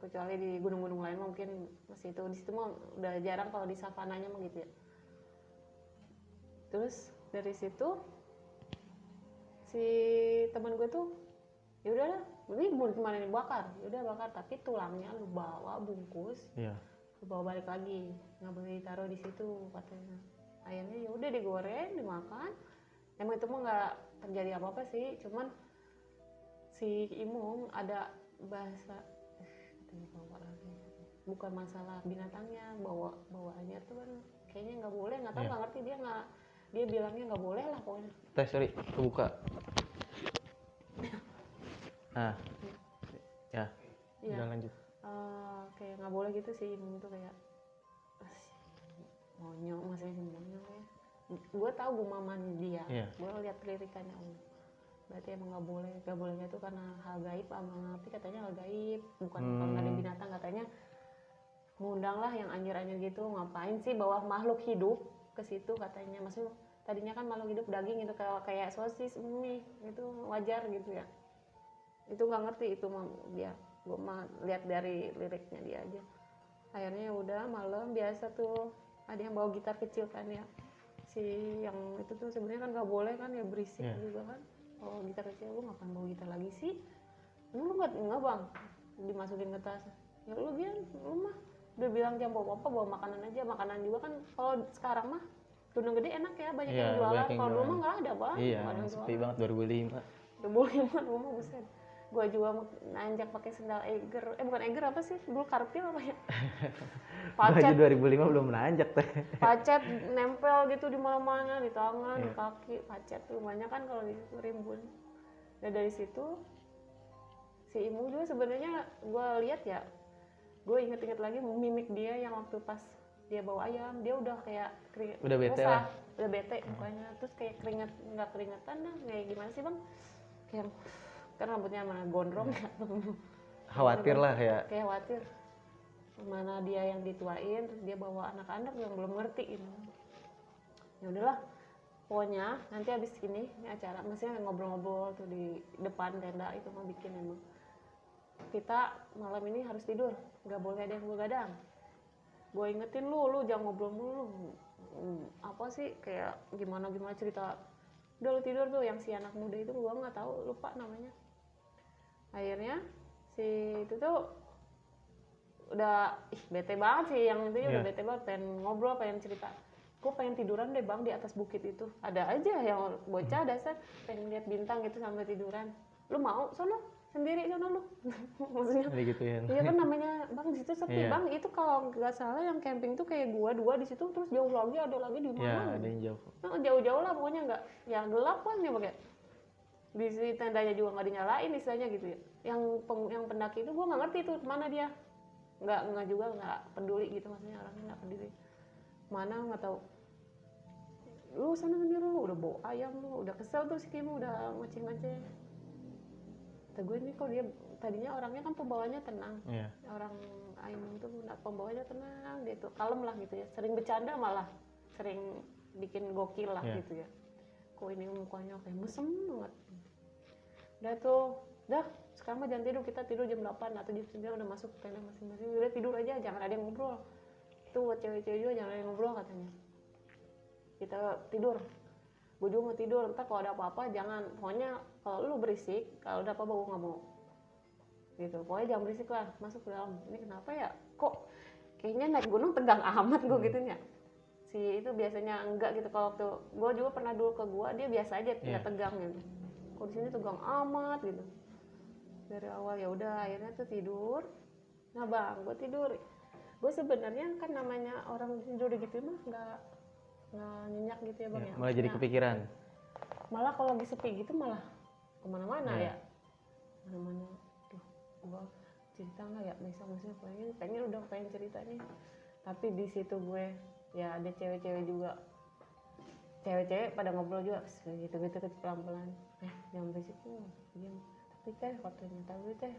kecuali di gunung-gunung lain mungkin masih itu, di situ mah udah jarang kalau di savananya mah gitu ya. Terus dari situ si teman gue tuh, ya udahlah, ini mau gimana nih, bakar, ya udah bakar, tapi tulangnya lu bawa bungkus, lu bawa balik lagi, nggak boleh ditaruh di situ katanya. Ayamnya ya udah digoreng, dimakan. Emang itu mah nggak terjadi apa-apa sih, cuman si Imung ada bahasa katanya bawa lagi, bukan masalah binatangnya, bawaannya tuh kan kayaknya nggak boleh, nggak tahu, nggak ngerti, dia bilangnya nggak boleh lah pokoknya. Sorry kebuka. Nah udah lanjut. Kayak nggak boleh gitu sih, Imung tuh kayak monyong, masih monyong ya. Gue tahu gumaman dia, gue lihat lirikannya, berarti emang nggak bolehnya tuh karena hal gaib, ama ngerti katanya hal gaib, bukan kalau nggak ada binatang katanya ngundang lah yang anjir-anjir gitu, ngapain sih bawa makhluk hidup ke situ katanya, maksudnya tadinya kan makhluk hidup daging gitu, kayak sosis, mie itu wajar gitu ya. Itu nggak ngerti itu mah dia, gue mah lihat dari liriknya dia aja. Akhirnya ya udah malam biasa tuh ada yang bawa gitar kecil kan ya, si yang itu tuh sebenarnya kan nggak boleh kan ya, berisik juga kan. Oh gitar kecil, lu ngapain bawa gitar lagi sih? Lu nggak Bang, dimasukin ke tas. Ya lu mah udah bilang jangan bawa apa, bawa makanan aja. Makanan juga kan kalau sekarang mah Gunung Gede enak ya, banyak yang jualan. Kalau dulu mah nggak ada Bang. Iya, sepi banget 2005. 2005 dulu mah buset. Gua juga nanjak pakai sendal Eiger, bukan Eiger apa sih dulu, Karpil apa ya, Baju pacet 2005 belum menanjak teh. pacet nempel gitu di mana-mana, di tangan, di Iya. kaki, pacet tuh banyak kan kalau di situ rimbun. Dan dari situ si Imung juga sebenarnya gue lihat ya, gue inget-inget lagi mimik dia yang waktu pas dia bawa ayam, dia udah kayak Udah bete resah, lah. udah bete mukanya, terus kayak nggak keringetan dah, kayak gimana sih bang, kayak kan rambutnya mana gondrong ya, Khawatir lah kayak. kayak khawatir mana dia yang dituain, terus dia bawa anak-anak yang belum ngerti gitu. Ya udahlah, pokoknya nanti habis ini acara, maksudnya ngobrol-ngobrol tuh di depan tenda itu mah bikin emang kita malam ini harus tidur, nggak boleh ada yang begadang. Gue ingetin lu jangan ngobrol mulu. Apa sih kayak gimana cerita. Udah lu tidur tuh, yang si anak muda itu gue nggak tahu, lupa namanya. Akhirnya si itu tuh udah bete banget sih, yang itu udah bete banget, pengen ngobrol, pengen cerita. Gue pengen tiduran deh bang di atas bukit itu. Ada aja yang bocah dasar pengen lihat bintang gitu sampai tiduran. Lu mau sono sendiri sono lu. Maksudnya Digituin. iya kan, namanya bang di situ sepi bang, itu kalau nggak salah yang camping tuh kayak dua di situ, terus jauh lagi ada lagi di mana. Ya, ada yang jauh. Nah, jauh-jauh lah pokoknya, nggak ya gelap kan ya pakai. Di sini tendanya juga nggak dinyalain istilahnya gitu ya. Yang pendaki itu gue nggak ngerti tuh mana dia. Nggak juga nggak peduli gitu, maksudnya orangnya nggak peduli. Mana nggak tahu. Lu sana sendiri lu udah bawa ayam, lu udah kesel tuh si Kimo, udah ngoceh-ngoceh. Kata gue ini kok dia tadinya orangnya kan pembawanya tenang. Iya. Orang Ainun tuh pembawanya tenang, dia tuh kalem lah gitu ya. Sering bercanda malah, sering bikin gokil lah gitu ya. Kok ini mukanya kayak mesem banget. Udah tuh, dah sekarang mah jangan tidur, kita tidur jam 8 atau jam 9 udah masuk tenda masing-masing. Udah tidur aja, jangan ada yang ngobrol. Tuh buat cewek-cewek juga jangan ada yang ngobrol katanya. Kita tidur. Gue juga mau tidur, ntar kalau ada apa-apa jangan, pokoknya kalau lu berisik, kalau ada apa-apa gue nggak mau gitu, pokoknya jangan berisik lah, masuk ke dalam. Ini kenapa ya, kok kayaknya naik gunung tegang amat gue gitu ya. Si itu biasanya enggak gitu, kalau waktu gue juga pernah dulu ke gua, dia biasa aja nggak tegang gitu, kok di sini tegang amat gitu dari awal. Ya udah akhirnya tuh tidur. Nah bang, gue tidur, gue sebenarnya kan namanya orang tidur gitu mah nggak nyenyak gitu ya bang ya. Malah jadi kepikiran. Malah kalau lagi sepi gitu malah kemana-mana ya. Mana-mana. Duh, gua cerita nggak ya? Maksudnya pengen udah pengen cerita nih. Tapi di situ gue ya ada cewek-cewek juga. Cewek-cewek pada ngobrol juga, gitu-gitu pelan-pelan. Jangan berisik tuh, diam. Tapi teh katanya, tapi teh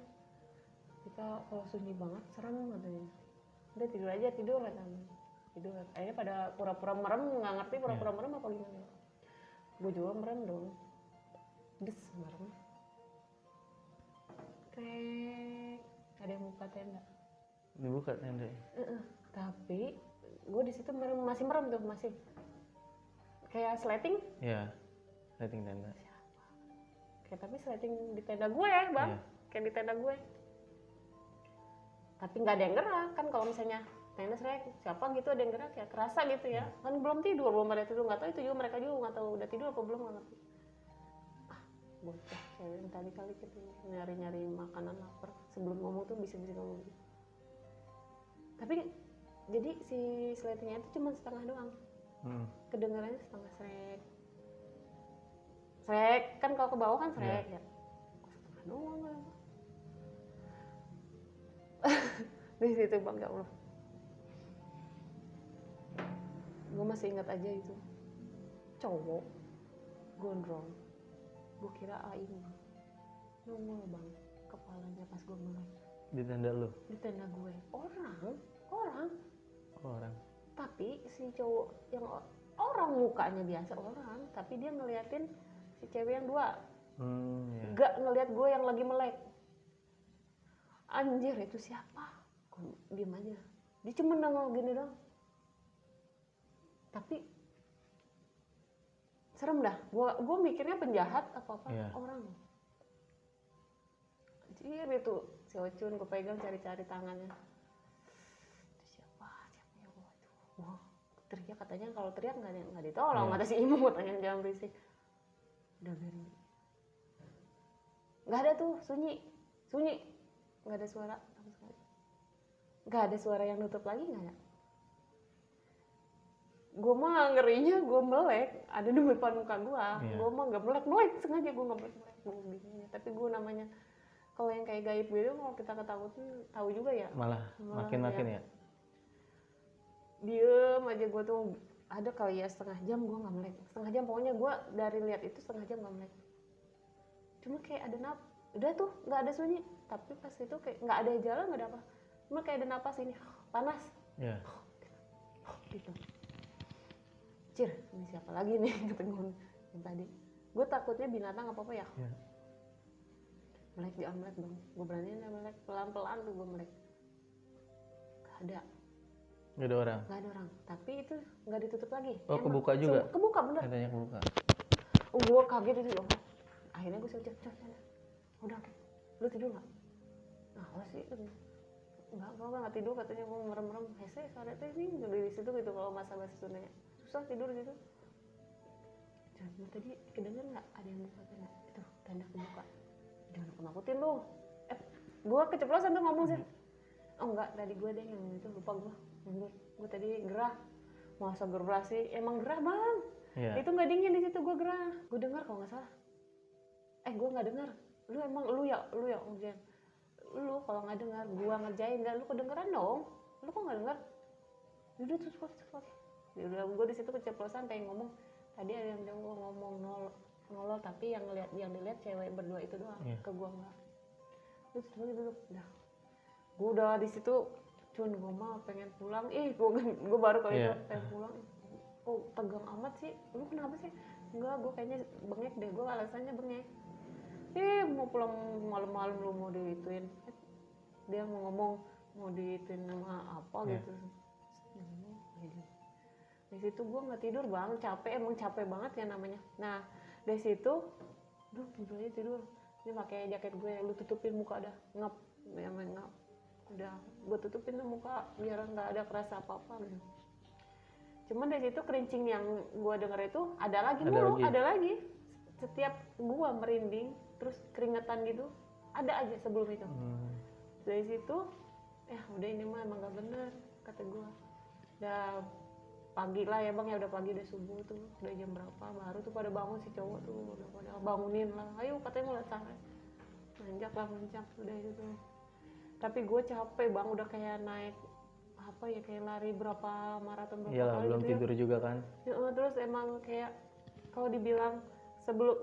kita kalau sunyi banget serem katanya. Udah tidur aja, tidur katanya. Tidur, akhirnya pada pura-pura merem, nggak ngerti pura-pura merem apa gimana. Gue juga merem dong, des merem. Krek, ada yang buka tenda. Dibuka tenda. Tapi gue di situ masih merem tuh, masih kayak sleting. Iya, sleting tenda. Kayak tapi sleting di tenda gue bang, kayak di tenda gue. Tapi nggak ada yang gerak kan, kalau misalnya tenda saya siapa gitu ada yang gerak ya kerasa gitu ya. Kan belum tidur, belum ada tidur, nggak tahu itu juga, mereka juga nggak tahu udah tidur apa belum, nggak ngerti. Bocah cewek yang tadi kali gitu nyari makanan lapar, sebelum ngomong tuh bisa ngomong gitu. Tapi jadi si sletingnya itu cuma setengah doang. Kedengarannya setengah srek kan, kalau ke bawah kan srek ya, setengah doang lah. Di situ bang, ya Allah, gue masih ingat aja itu cowok gondrong, gue kira Aing nongol bang kepalanya pas gue melek Di tenda lu? di tenda gue. Orang tapi si cowok yang orang mukanya biasa orang, tapi dia ngeliatin si cewek yang dua. Gak ngeliat gue yang lagi melek. Anjir, itu siapa? Gue diem aja, dia cuma nongol gini dong. Tapi serem dah, gue mikirnya penjahat apa orang. Anjir, itu si Ocun gue pegang cari-cari tangannya. Itu siapa ya gue itu. Wah, teriak, katanya kalau teriak nggak ditolong, kata si Imu, katanya jangan berisik. Udah biarin, nggak ada tuh, sunyi, nggak ada suara sama sekali, nggak ada suara yang nutup lagi, nggak ada. Gue mah ngerinya gue melek, ada di depan muka gue. Gue mah nggak melek, sengaja gue nggak melek, gue bingungnya. Tapi gue namanya kalau yang kayak gaib gitu, kalau kita ketakutin tahu juga ya. Malah makin ya. Diem aja gue tuh, ada kali ya setengah jam gue nggak melek, setengah jam pokoknya gue dari lihat itu setengah jam nggak melek. Cuma kayak ada udah tuh nggak ada sunyi, tapi pas itu kayak nggak ada jalan, nggak ada apa, cuma kayak ada napas ini panas. Gitu. Cir, ini siapa lagi nih kata gue yang tadi. Gue takutnya binatang apa ya. Melek, jangan melek dong. Gue beraniin melek, pelan-pelan tuh gue melek. Gak ada orang. Tapi itu nggak ditutup lagi. Oh, kebuka juga? Kebuka bener. Katanya kebuka. Gue kaget itu loh. Akhirnya gue udah lu tidur nggak? Nah, sih enggak, kalau nggak tidur katanya gue merem-merem. Hese, saat itu ini di situ gitu kalau masa-masa sunanya susah tidur gitu. Jangan tadi kedengeran nggak ada yang buka tanda? Itu tanda kebuka. Jangan nakut-nakutin lu. Gue keceplosan tuh ngomong sih. Oh enggak, tadi gue deh yang itu lupa gue. Gue tadi gerah. Masa gerah sih? Emang gerah bang. Itu nggak dingin di situ, gue gerah. Gue dengar kalau nggak salah. Gue nggak dengar. Lu ya Ujian. Lu kalau nggak dengar, gue ngerjain dan lu kedengeran dong. Lu kok nggak dengar? Udah terus pakai. Udah gue di situ keceplosan pengen ngomong. Tadi ada yang ngomong nolol, tapi yang dilihat cewek berdua itu doang. Ke gue nggak. Terus duduk. Gue udah di situ. Gue mah pengen pulang. Gue baru kali itu pengen pulang. Kok tegang amat sih? Lu kenapa sih? Enggak, gue kayaknya bengek deh. Gue alasannya bengek. Mau pulang malam-malam lu mau diituin. Dia mau ngomong mau diituin sama apa gitu. Di situ gue nggak tidur bang, emang capek banget ya namanya. Nah dari situ, tidur. Ini pakai jaket gue, lu tutupin muka dah, ngap. Udah, gue tutupin tuh muka biar nggak ada kerasa apa-apa gitu. Cuman dari situ kerincing yang gue denger itu ada lagi. Setiap gue merinding, terus keringetan gitu, ada aja sebelum itu. Dari situ, udah ini mah emang nggak bener, kata gue. Udah pagi lah ya bang, udah pagi, udah subuh tuh, udah jam berapa, baru tuh pada bangun si cowok tuh, udah pada bangunin lah, ayo katanya mau lihat sunrise. Mencak, udah itu tuh. Tapi gue capek bang, udah kayak naik kayak lari berapa maraton berapa kali belum gitu tidur juga kan. Terus emang kayak kalau dibilang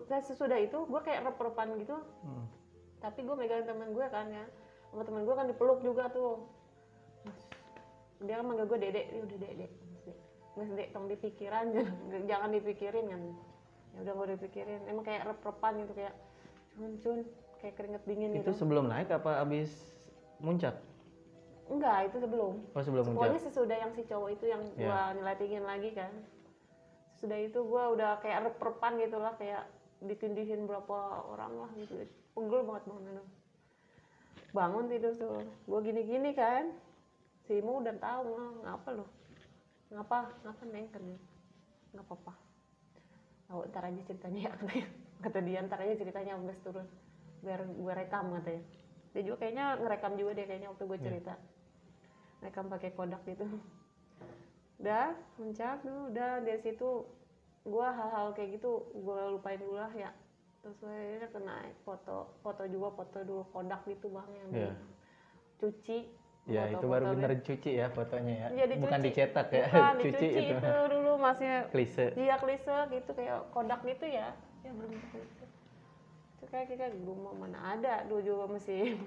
sesudah itu gue kayak rep-repan gitu. Tapi gue megang teman gue kan ya, sama teman gue kan dipeluk juga tuh. Dia kan manggil gue dedek, udah dedek. Mas dek, tong dipikiran, jangan dipikirin kan. Ya udah gue dipikirin, emang kayak rep-repan gitu, kayak cun kayak keringet dingin gitu. Itu sebelum naik apa abis muncak? Enggak, itu sebelum. Oh, sebelum muncak. Pokoknya sesudah yang si cowok itu yang gue nilaitingin lagi kan. Sesudah itu gue udah kayak rep-repan gitu lah, kayak ditindihin berapa orang lah gitu. Pegel banget bangun tidur tuh. Gue gini-gini kan. Si Imu udah tahu, ngapa lo? Ngapa neng kan? Nggak apa-apa. Oh, ntar aja ceritanya ya, kata dia, ntar aja ceritanya udah turun. Biar gue rekam katanya. Dia juga kayaknya ngerekam juga dia kayaknya waktu gue cerita. Rekam pakai Kodak gitu. Udah puncak tuh, udah dari situ gue hal-hal kayak gitu gue lupain dulu lah ya. Terus akhirnya kena foto dulu Kodak gitu bang yang dicuci. Ya itu baru bener cuci ya fotonya ya, bukan dicetak ya. Bukan, cuci itu dulu masnya klise. Iya klise gitu kayak Kodak gitu ya belum klise. Itu kayak gue mau mana ada, dulu juga masih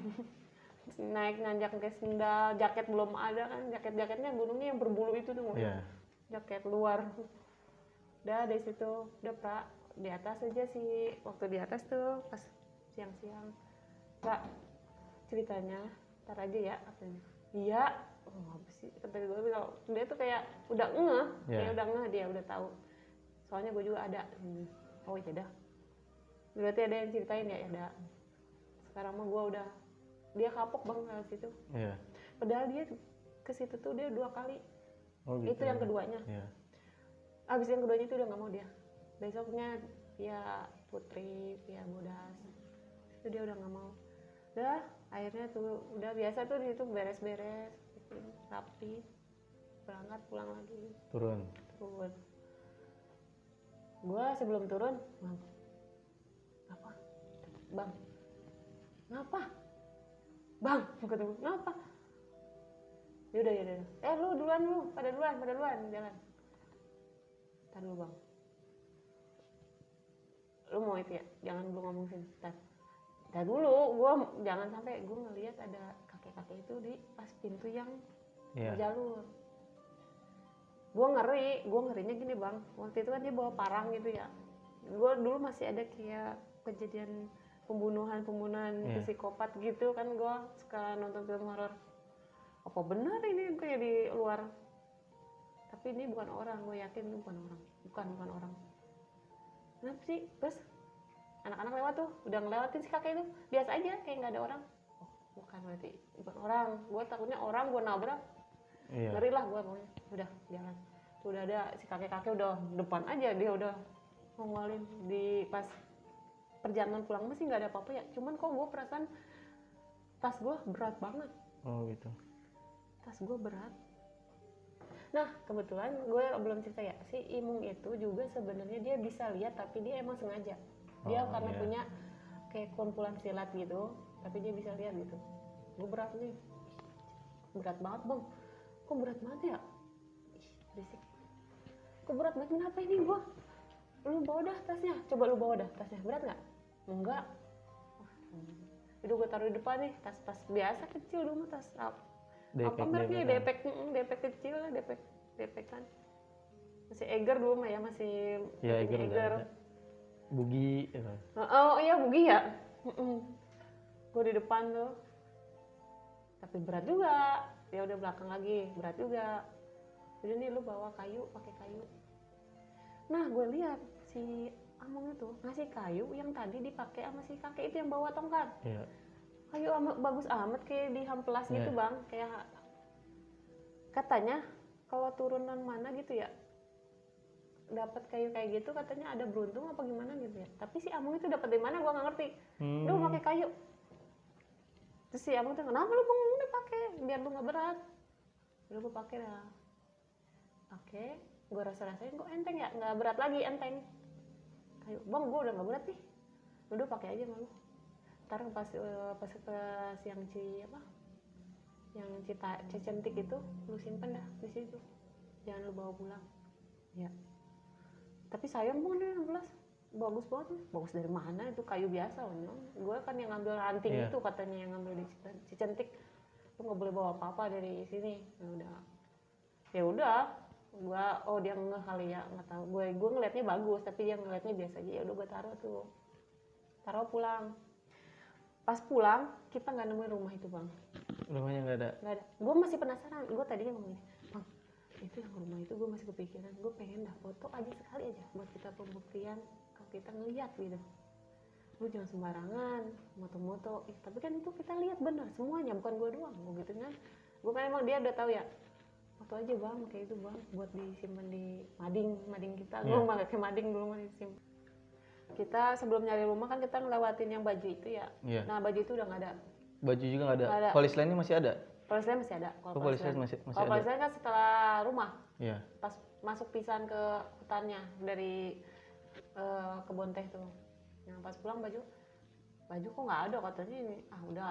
naik nanjak ke sendal, jaket belum ada kan, jaketnya gunungnya yang berbulu itu tuh, jaket luar. Udah dari situ, udah Pak di atas aja sih, waktu di atas tuh pas siang-siang, Pak ceritanya ntar aja ya katanya. Iya, apa sih kata gue bilang, dia tuh kayak udah dia udah tahu. Soalnya gue juga ada. Oh ya dah. Berarti ada yang ceritain ya ada. Sekarang mah gue udah, dia kapok banget ke situ. Padahal dia ke situ tuh dia 2 kali. Oh, gitu. Itu yang keduanya. Abis yang keduanya itu udah nggak mau dia. Besoknya via Putri, via Bodas. Terus dia udah nggak mau. Udah akhirnya tuh udah biasa tuh di situ beres-beres gitu, rapi, berangkat pulang lagi. Turun. Gue sebelum turun, bang, apa? Bang, ngapa? Bang, ketemu, ngapa? Yaudah. Lu duluan lu, pada duluan, jalan. Ntar dulu bang. Lu mau itu ya, jangan belum ngomong sini. Ntar dulu, jangan sampai gue ngelihat ada kakek-kakek itu di pas pintu yang jalur. Gue ngerinya gini bang, waktu itu kan dia bawa parang gitu ya. Gue dulu masih ada kayak kejadian pembunuhan psikopat gitu kan, gue suka nonton film horor. Apa benar ini kayak di luar? Tapi ini bukan orang, gue yakin ini bukan orang. Kenapa sih? Terus anak-anak lewat tuh, udah ngelewatin si kakek itu, biasa aja kayak nggak ada orang. Oh, bukan orang. Gue takutnya orang, gue nabrak. Ngeri lah gue pokoknya. Udah jalan. Tuh udah ada si kakek-kakek udah depan aja, dia udah ngomongin di pas perjalanan pulang masih nggak ada apa-apa ya. Cuman kok gue perasaan tas gue berat banget. Oh gitu. Tas gue berat. Nah kebetulan gue belum cerita ya, si Imung itu juga sebenarnya dia bisa lihat tapi dia emang sengaja. Dia karena punya kayak kumpulan silat gitu, tapi dia bisa lihat gitu. Gue berat banget bang. Kok berat banget ya? Berisik. Kok berat banget, kenapa ini gue? Lu bawa dah tasnya, coba lu bawa dah tasnya, berat nggak? Enggak. Udah gue taruh di depan nih, tas biasa kecil dulu, tas apa mereknya, depek kecil lah, depekan. Masih Eger dulu mah ya, masih Eger. Bugi. Oh iya Bugi ya. Gue di depan tuh, tapi berat juga. Ya udah belakang lagi, berat juga. Jadi nih lu bawa kayu, pakai kayu. Nah gue lihat si Among itu ngasih kayu yang tadi dipakai sama si kakek itu yang bawa tongkat. Iya. Kayu bagus amat kayak di hamplas gitu bang, kayak katanya kalau turunan mana gitu ya dapat kayu kayak gitu, katanya ada beruntung apa gimana gitu ya. Tapi si Among itu dapat dari mana gue nggak ngerti. Dia pakai kayu. Terus si Among tuh, kenapa lu bang udah pakai biar lu nggak berat? Udah gue pakai dah. Gue rasain kok enteng ya, nggak berat lagi, enteng. Kayu bang gue udah nggak berat nih, udah pakai aja malu. Ntar pas yang yang Cicentik itu lu simpen dah di situ, jangan lu bawa pulang ya. Tapi sayang bang dia 16 bagus banget nih. Bagus dari mana, itu kayu biasa loh. Gue kan yang ngambil ranting itu, katanya yang ngambil di Cicentik, lu nggak boleh bawa apa-apa dari sini. Ya udah dia ngeh kali ya, nggak tahu. Gue ngelihatnya bagus tapi dia ngelihatnya biasa aja. Ya udah gue taruh pulang. Pas pulang kita nggak nemuin rumah itu bang. Rumahnya nggak ada. Gue masih penasaran. Gue tadinya ngomongin, bang itu yang rumah itu, gue masih kepikiran. Gue pengen dah foto aja sekali aja buat kita pembuktian kalau kita ngelihat gitu. Lu jangan sembarangan moto-moto. Tapi kan itu kita lihat benar semuanya, bukan gue doang. Gue gitu kan. Gue kan emang dia udah tahu ya. Foto aja bang, kayak itu bang, buat disimpan di mading kita. Gue pakai mading dulu mah disimpan. Kita sebelum nyari rumah kan kita ngelewatin yang baju itu ya. Nah baju itu udah nggak ada. Baju juga nggak ada. Polis lainnya masih ada? Polis lain masih ada. Polis lain masih ada. Kalau polis lain kan setelah rumah. Iya. Pas masuk pisan ke hutannya dari kebun teh tuh. Yang pas pulang baju kok nggak ada, katanya ini. Udah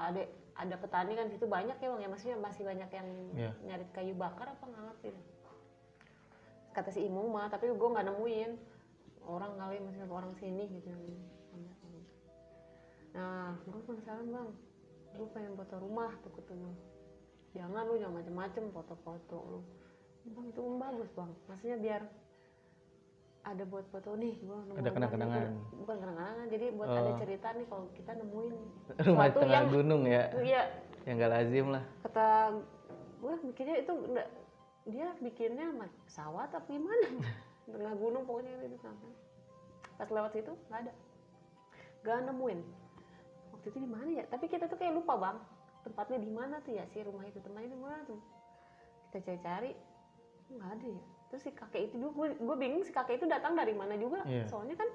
ada petani kan situ banyak ya bang ya, maksudnya masih banyak yang nyari kayu bakar apa nggak ngerti. Kata si Imung mah, tapi gue nggak nemuin. Orang kali masih orang sini gitu. Nah gue penasaran bang, gue pengen foto rumah tuh ketemu. Jangan macem-macem foto-foto lu bang, itu bagus bang, maksudnya biar ada buat foto nih. Ada kenang-kenangan. Bukan kenang-kenangan, jadi buat ada cerita nih kalau kita nemuin rumah di tengah gunung ya. Iya, yang gak lazim lah. Kata gue mikirnya itu dia bikinnya pesawat apa gimana. Tengah gunung pokoknya itu sampai. Pas lewat situ nggak ada, nggak nemuin. Waktu itu di mana ya? Tapi kita tuh kayak lupa bang, tempatnya di mana tuh ya si rumah itu, tempatnya di mana tuh? Kita cari-cari, nggak ada ya. Terus si kakek itu juga, gue bingung si kakek itu datang dari mana juga. Soalnya kan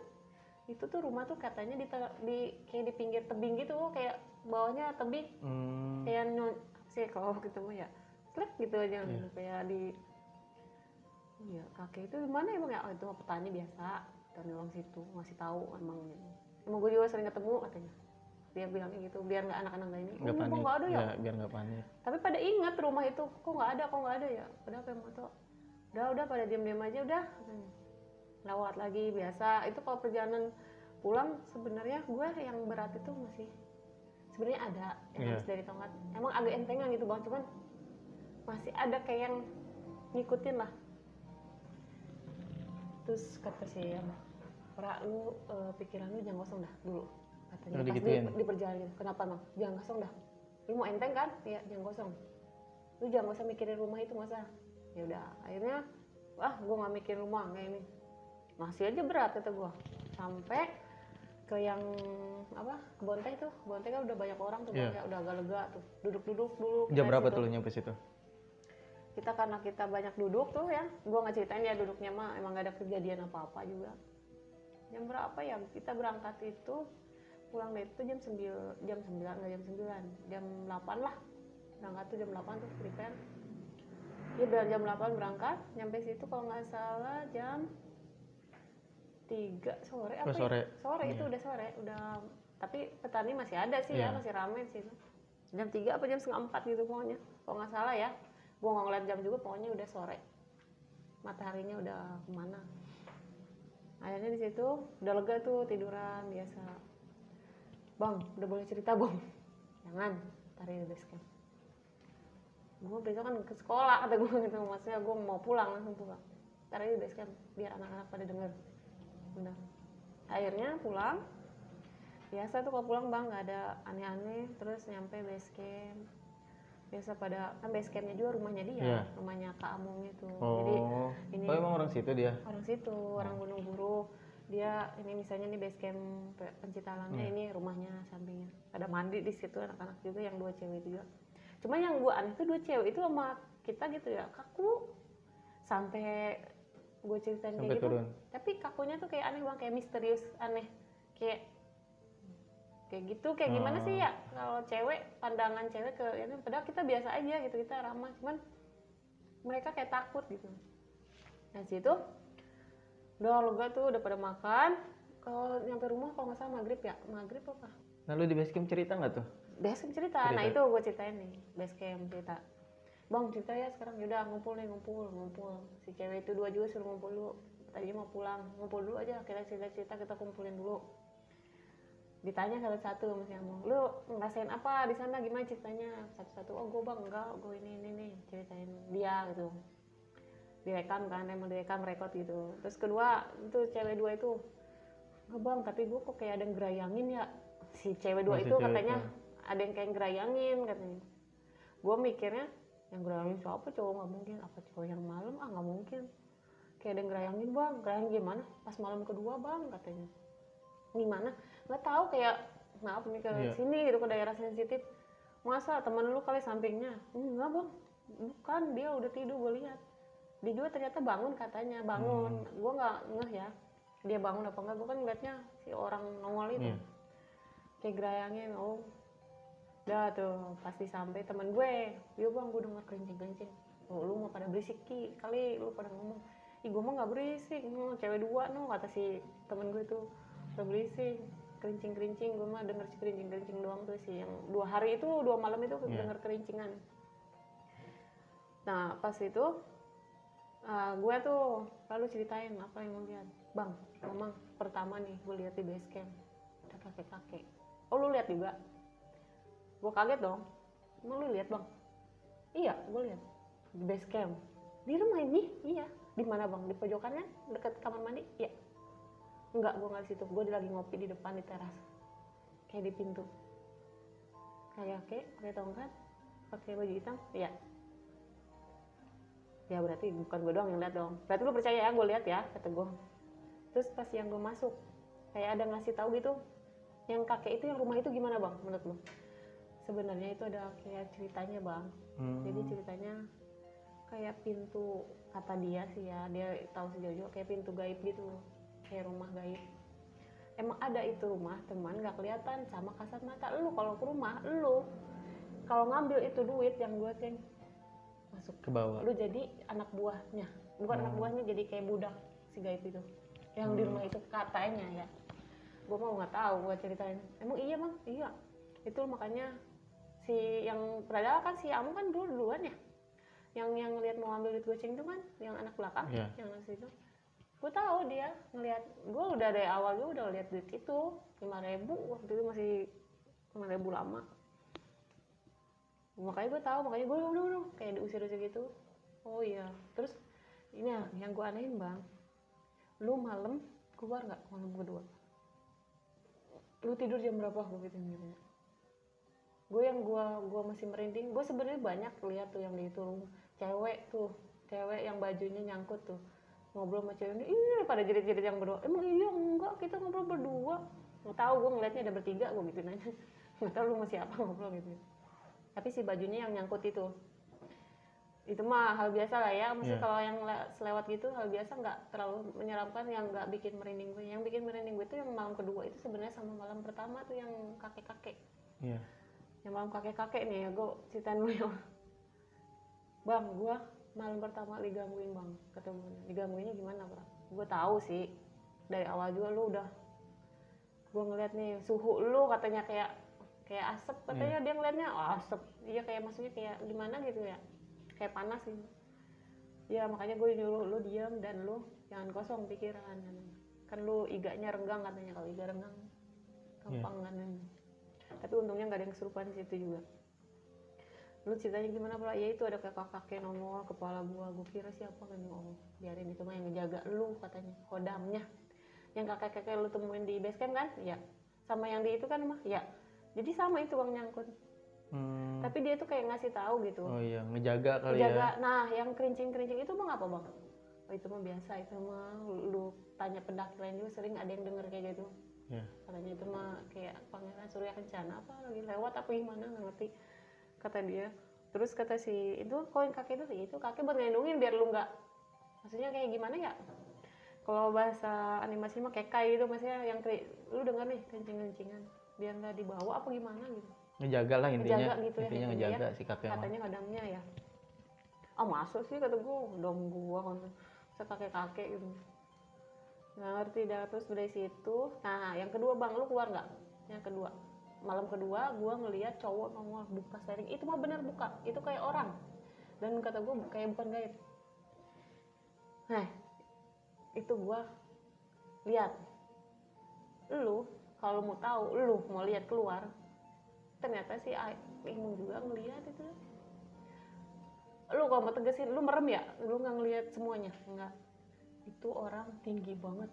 itu tuh rumah tuh katanya kayak di pinggir tebing gitu, kayak bawahnya tebing, kayak sih kalau ketemu ya slek gitu aja gitu, kayak di iya kakek itu gimana ya bang ya, oh itu petani biasa dari orang situ ngasih tahu emang gue juga sering ketemu katanya, dia bilangnya gitu biar nggak anak-anak ini nggak panik nggak ada ya, biar nggak panik. tapi pada ingat rumah itu kok nggak ada ya, udah apa yang mau tuh udah pada diam-diam aja udah katanya. Lewat lagi biasa itu. Kalau perjalanan pulang sebenarnya gue yang berat itu masih sebenarnya ada yang habis dari Tongkat, emang agak entengan gitu bang, cuman masih ada kayak yang ngikutin lah. Terus kata si Pra, lu pikiran lu jangan kosong dah dulu katanya pas di perjalanan. Kenapa bang? Jangan kosong dah, lu mau enteng kan? Ya jangan kosong, lu jangan usah mikirin rumah itu, nggak usah. Ya udah akhirnya gue nggak mikirin rumah kayak ini, masih aja berat kata gue. Sampai ke yang apa, Bonteh tuh, Bonteh kan udah banyak orang tuh, kayak udah agak lega tuh, duduk dulu. Jam berapa tuh lu nyampe situ? Kita karena kita banyak duduk tuh ya, gue nggak ceritain ya duduknya mah, emang gak ada kejadian apa-apa juga. Jam berapa ya kita berangkat itu, pulang dari itu jam 9 nggak jam 8 lah, berangkat tuh jam 8 tuh prepare. Ya biar jam 8 berangkat, nyampe situ kalau nggak salah jam 3 sore apa sore. Ya? Sore itu udah sore, udah, tapi petani masih ada sih ya, masih ramai sih itu. Jam 3 apa jam setengah 4 gitu pokoknya, kalau nggak salah ya. Gue nggak ngeliat jam juga, pokoknya udah sore, mataharinya udah kemana. Akhirnya di situ udah lega tuh, tiduran biasa. Bang, udah boleh cerita bang? Jangan, tarik di base camp. Gue besok kan ke sekolah kata gue gitu, maksudnya gue mau pulang langsung pulang. Tarik di base camp biar anak-anak pada denger. Benar. Akhirnya pulang. Biasa tuh kalau pulang bang nggak ada aneh-aneh, terus nyampe base camp. Biasa pada kan base campnya juga rumahnya dia, rumahnya Kak Amung itu. Jadi ini emang orang situ dia? Orang situ, orang Gunung Buruh. Dia ini misalnya nih base camp Pencitalannya, ini rumahnya sampingnya. Ada mandi di situ anak-anak juga, yang 2 cewek juga. Cuma yang gue aneh tuh 2 cewek itu sama kita gitu ya, kaku. Sampai gue ceritain sampai kayak turun. gitu. Tapi kakunya tuh kayak aneh bang, kayak misterius aneh. Kayak gitu, kayak gimana sih ya kalau cewek, pandangan cewek ke ini, padahal kita biasa aja gitu, kita ramah, cuman mereka kayak takut gitu. Nah situ udah lega tuh, udah pada makan. Kalau nyampe rumah kalau nggak salah maghrib apa? Nah lu di base camp cerita nggak tuh? Base camp cerita. Nah itu gue ceritain nih, base camp cerita. Bang cerita ya sekarang, yaudah ngumpul. Si cewek itu 2 juga suruh ngumpul dulu. Tadinya mau pulang, ngumpul dulu aja, kita cerita kita kumpulin dulu. Ditanya satu-satu sama si Amung, lu ngerasain apa di sana, gimana ceritanya? Satu-satu, oh gue bang enggak, gue ini ceritain dia gitu. Direkam kan, emang direkam rekod gitu. Terus kedua itu cewek 2 itu, enggak bang, tapi gue kok kayak ada yang gerayangin ya. Si cewek 2 itu katanya ada yang kayak gerayangin katanya. Gue mikirnya yang gerayangin siapa, cowok nggak mungkin, apa cowok yang malam, nggak mungkin. Kayak ada yang gerayangin bang, gerayangin gimana? Pas malam kedua bang katanya. Gimana? Nggak tahu, kayak maaf nih ke sini gitu, ke daerah sensitif. Masa temen lu kali sampingnya? Enggak bang, bukan, dia udah tidur, gue lihat. Dia juga ternyata bangun katanya, bangun. Gue nggak ngeh ya, dia bangun apa enggak. Gue kan ngeliatnya si orang nongol itu kayak gerayangin. Oh udah tuh pasti sampai temen gue, yuk bang gue denger kencing. Oh, lu mau pada berisik kali, lu pada ngomong. Ih gue mah nggak berisik, cewek 2 kata si temen gue tuh udah berisik, kerincing, gue mah denger si kerincing doang tuh sih, yang 2 hari itu 2 malam itu denger kerincingan. Nah pas itu gue tuh lalu ceritain apa yang gue lihat. Bang, memang pertama nih gue lihat di base camp ada kakek. Oh lu lihat juga? Gue kaget dong. Emang lu lihat bang? Iya, gue lihat di base camp. Di rumah ini? Iya. Di mana bang? Di pojokannya dekat kamar mandi? Iya. Enggak, gue nggak di situ. Gue lagi ngopi di depan di teras, kayak di pintu. Kayak pakai tongkat, pakai baju hitam. Iya. Ya berarti bukan gue doang yang lihat dong. Berarti lu percaya ya gue lihat ya, kata gue. Terus pas yang gue masuk, kayak ada ngasih tahu gitu. Yang kakek itu yang rumah itu gimana bang menurut lu? Sebenarnya itu ada kayak ceritanya bang. Jadi ceritanya kayak pintu, kata dia sih ya, dia tahu sejauh-jauh kayak pintu gaib gitu, kayak rumah gaib. emang ada itu rumah teman nggak kelihatan sama kasat mata lu. Kalau ke rumah lu kalau ngambil itu duit yang gue ceng masuk Ke bawah. lu jadi anak buahnya, bukan anak buahnya, jadi kayak budak si gaib itu yang di rumah itu katanya ya. Gue mau nggak tahu, gue ceritain emang iya bang, iya itu makanya si yang padahal kan si Amu kan duluan ya yang lihat mau ambil duit goceng itu kan yang anak belakang yang ngasih itu. Gue tahu dia ngelihat, gue udah dari awal gue udah lihat duit itu 5.000 waktu itu masih 5.000 lama. Makanya gue tahu, makanya gue udah kayak diusir-usir gitu. Oh iya, terus ini ya yang gue anehin bang, lu malam keluar nggak malam kedua? Lu tidur jam berapa? Gue gitu. Gue yang gue masih merinding. Gue sebenarnya banyak lihat tuh yang di itu cewek yang bajunya nyangkut tuh ngobrol sama cewek ini, ih pada jerit-jerit yang berdua. Emang iya enggak, kita ngobrol berdua. Nggak tahu, gue ngeliatnya ada bertiga, gue gitu nanya. Nggak tahu lu sama siapa ngobrol gitu. Tapi si bajunya yang nyangkut itu mah hal biasa lah ya. Maksudnya kalau yang selewat gitu hal biasa, nggak terlalu menyeramkan, yang nggak bikin merinding gue. Yang bikin merinding gue itu yang malam kedua itu sebenarnya sama malam pertama tuh yang kakek-kakek. Yang malam kakek-kakek nih ya, gue ceritain dulu ya. Bang, gue malam pertama digangguin bang, ketemunya. Digangguinnya gimana bang? Gue tahu sih dari awal juga lu udah, gue ngeliat nih suhu lu katanya kayak asap katanya. Dia ngeliatnya asap, iya kayak maksudnya kayak gimana gitu ya, kayak panas gitu ya. Makanya gue nyuruh lu diam dan lu jangan kosong pikiran kan lu iganya renggang katanya. Kalau iga renggang gampang kan. Tapi untungnya nggak ada yang kesurupan di situ juga. Lu ceritanya gimana pula? Ya itu ada kakek nongol kepala gua kira siapa kan. Oh biarin, itu mah yang ngejaga lu katanya, kodamnya. Yang kakek lu temuin di base camp kan ya, sama yang di itu kan mah ya, jadi sama itu bang nyangkut. Tapi dia tuh kayak ngasih tahu gitu. Oh iya, ngejaga kali ya. Nah yang kerincing itu mah apa bang? Oh itu mah biasa, itu mah lu tanya pendaki lain juga sering ada yang denger kayak gitu. Katanya itu mah kayak pangeran Surya Kencana apa lagi lewat apa gimana nggak ngerti kata dia. Terus kata si itu koin kakek itu kakek buat ngelindungin biar lu nggak, maksudnya kayak gimana ya, kalau bahasa animasi mah kekai gitu, maksudnya yang lu denger nih kencing-kencingan biar nggak dibawa apa gimana gitu. Ngejaga lah intinya. Gitu intinya ya, ngejaga si kakek katanya kadangnya ya. Masuk sih kata gue, dom gua kan kakek gitu nggak ngerti dah. Terus dari situ, nah yang kedua bang, lu keluar nggak? Yang kedua malam kedua gue ngelihat cowok nongol buka sliding, itu mah bener buka, itu kayak orang, dan kata gue kayak bukan gaib. Nah itu gue lihat. Lu kalau mau tahu, lu mau lihat keluar, ternyata si Imun juga ngelihat itu. Lu kalau mau tegesin, lu merem ya, lu nggak ngelihat semuanya, enggak. Itu orang tinggi banget,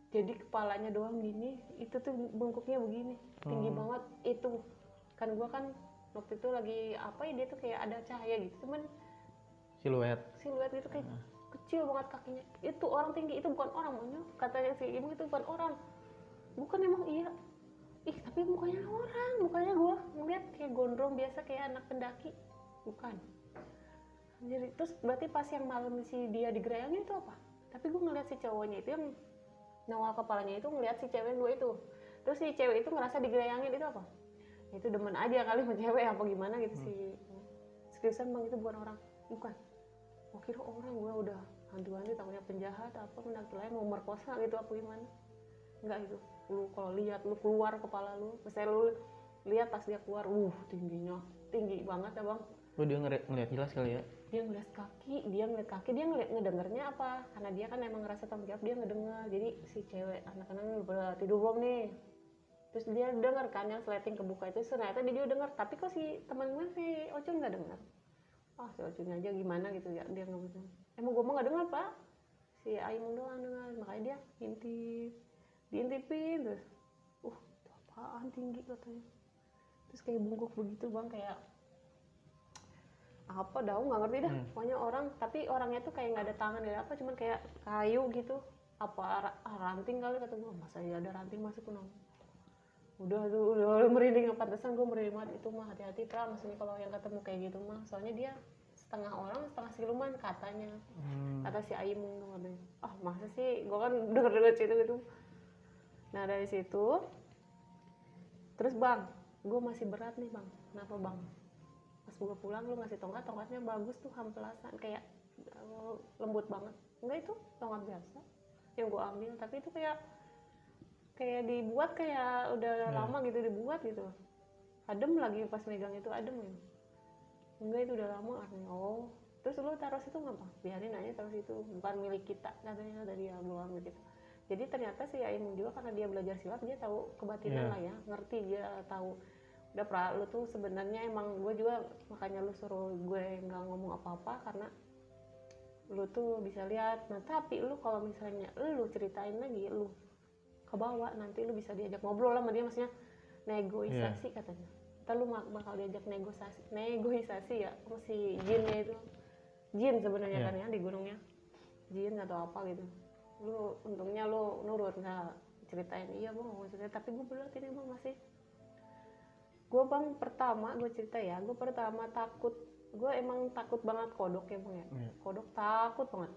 jadi kepalanya doang gini, itu tuh bengkuknya begini, tinggi banget itu. Kan gua kan waktu itu lagi apa ya, dia tuh kayak ada cahaya gitu, cuman siluet gitu kayak kecil banget kakinya. Itu orang tinggi, itu bukan orang, makanya katanya si ibu itu bukan orang. Bukan emang iya. Tapi mukanya orang, mukanya gua ngeliat kayak gondrong biasa kayak anak pendaki. Bukan. Jadi terus berarti pas yang malam si dia digerayangin itu apa? Tapi gua ngeliat si cowoknya itu yang nongol kepalanya itu ngeliat si cewek dua itu. Terus si cewek itu ngerasa digerayangin, itu apa? Itu demen aja kali sama cewek apa gimana gitu sih. Seriusan bang, itu bukan orang. Bukan. Gua kira orang, gua udah hantu-hantu takutnya penjahat apa pendaki lain mau merkosa gitu apa gimana. Enggak itu. Lu kalau lihat, lu keluar kepala lu, misalnya lu lihat pas dia keluar, tingginya tinggi banget ya bang. Dia ngeliat jelas kali ya. Dia ngeliat kaki, dia ngeliat ngedengernya apa, karena dia kan emang ngerasa tanggung jawab, dia ngedenger. Jadi si cewek anak-anak udah tidur belum nih, terus dia denger kan yang sliding kebuka itu, ternyata dia juga denger. Tapi kok si teman gue si Ocun nggak denger. Si Ocunnya aja gimana gitu ya, dia nggak bisa. Emang gue mah nggak denger pak, si Aimun doang denger, makanya dia diintipin terus. Itu apaan tinggi katanya, terus kayak bungkuk begitu bang, kayak apa daun nggak ngerti dah. Pokoknya orang, tapi orangnya tuh kayak nggak ada tangan, nggak ada apa, cuman kayak kayu gitu, apa ranting kali kata gue. Masa ya ada ranting masuk ke nong. Udah merinding, pantesan gue merinding banget. Itu mah hati-hati pra, maksudnya kalau yang ketemu kayak gitu mah, soalnya dia setengah orang setengah siluman katanya. Kata si Aimung tuh katanya. Masa sih, gue kan denger cerita gitu, Nah dari situ terus bang, gue masih berat nih bang. Kenapa bang? Pas gue pulang lu ngasih tongkatnya bagus tuh, hampelasan kayak lembut banget. Enggak, itu tongkat biasa yang gue ambil, tapi itu kayak dibuat kayak udah lama gitu dibuat gitu. Adem lagi pas megang itu, adem ya. Enggak, itu udah lama. Oh, terus lu taruh situ ngapa? Biarin aja taruh situ, bukan milik kita katanya dari dia buang gitu. Jadi ternyata si Aim juga karena dia belajar silat, dia tahu kebatinan lah ya, ngerti, dia tahu. Udah lu tuh sebenarnya emang gue juga makanya lu suruh gue nggak ngomong apa-apa karena lu tuh bisa lihat. Nah tapi lu kalau misalnya lu ceritain lagi, lu kebawa, nanti lu bisa diajak ngobrol sama dia, maksudnya negosiasi katanya. Ntar lu bakal diajak negosiasi ya sama si jinnya itu. Jin sebenarnya kan ya di gunungnya, jin atau apa gitu. Lu untungnya lu nurut, nggak ceritain. Iya bang mau cerita, tapi gue berat ini bang masih. Gue bang pertama gue cerita ya, gue pertama takut, gue emang takut banget kodok ya bang ya. Kodok takut banget.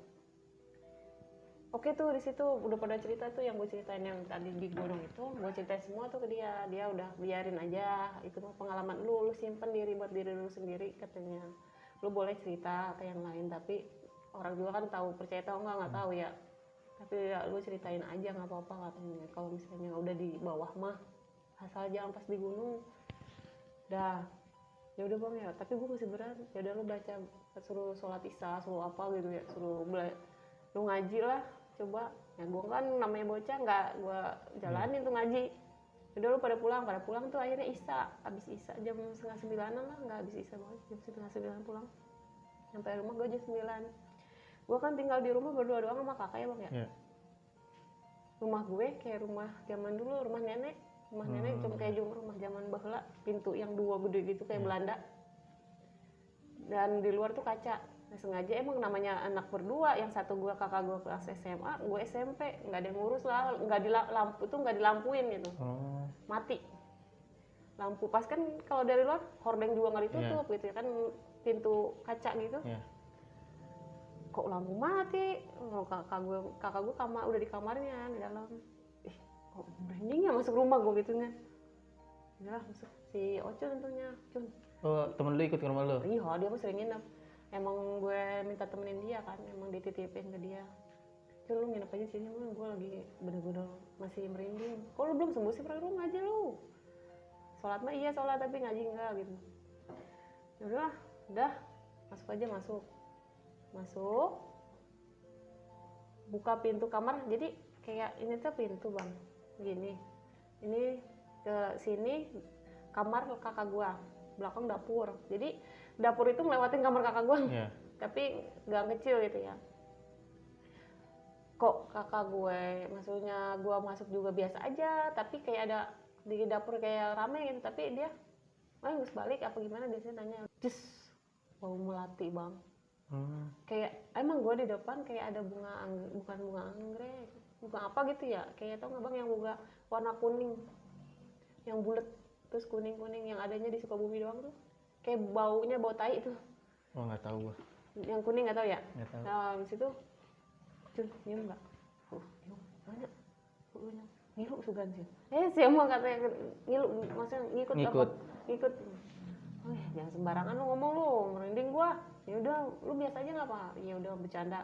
Oke tuh di situ udah pada cerita tuh yang gue ceritain yang tadi di gunung itu, gue ceritain semua tuh ke dia. Dia udah biarin aja, itu mah pengalaman lu simpen buat diri lu sendiri katanya. Lu boleh cerita ke yang lain, tapi orang juga kan tahu percaya atau nggak tahu ya. Tapi ya lu ceritain aja nggak apa-apa katanya. Kalau misalnya udah di bawah mah asal jangan pas di gunung. Dah, ya udah bang ya. Tapi gue masih berat. Ya udah lu baca, suruh sholat isya, suruh apa gitu ya, suruh lu ngaji lah. Coba ya gue kan namanya bocah nggak gue jalanin tuh ngaji. Udah lu pada pulang tuh akhirnya isya, abis isya jam 8:30 lah, nggak abis isya banget, jam 8:30 pulang. Sampai rumah gue jam 9. Gue kan tinggal di rumah berdua doang sama kakak ya bang ya. Rumah gue kayak rumah zaman dulu, rumah nenek cuma kayak rumah zaman baheula, pintu yang 2 gede gitu kayak Belanda. Dan di luar tuh kaca. Nah, sengaja emang namanya anak berdua, yang satu gue kakak gue kelas SMA, gue SMP, nggak ada yang ngurus lah, nggak dilampuin gitu. Mati lampu pas kan, kalau dari luar hordeng juga nggak ditutup gitu ya kan, pintu kaca gitu. Kok lampu mati? Kakak gue udah di kamarnya di dalam. Kok merinding ya masuk rumah gue gitu kan. Ya masuk si Ocun tentunya. Cun. Oh, temen lu ikut ke rumah lu? Iya, dia mah sering nginep. Emang gue minta temenin dia kan, emang dititipin ke dia. Cun lu nginep aja sini, gue lagi bener-bener masih merinding. Kok lu belum sembuh sih, pergi rumah aja lu. Sholat mah iya sholat, tapi ngaji enggak gitu. Ya udah masuk aja, masuk buka pintu kamar. Jadi kayak ini tuh pintu bang gini, ini ke sini kamar kakak gua, belakang dapur. Jadi dapur itu melewatin kamar kakak gua, tapi gang kecil gitu ya. Kok kakak gue, maksudnya gua masuk juga biasa aja, tapi kayak ada di dapur kayak rame gitu, tapi dia harus balik apa gimana, biasanya tanya. Jus bau melati bang. Kayak emang gue di depan kayak ada bukan bunga anggrek, bunga apa gitu ya, kayak tau nggak bang yang bunga warna kuning yang bulat terus kuning yang adanya di Sukabumi doang tuh, kayak baunya bau tai tuh. Oh nggak tahu gue. Yang kuning nggak tahu ya. Nggak tahu. Nah di situ Cun nyium nggak? Nyium mana? Ngilu sugan sih. Siapa katanya ngilu, maksudnya ngikut. Oh, jangan sembarangan lu ngomong lu, merinding gua. Ya udah, lu biasa aja nggak apa? Ya udah bercanda.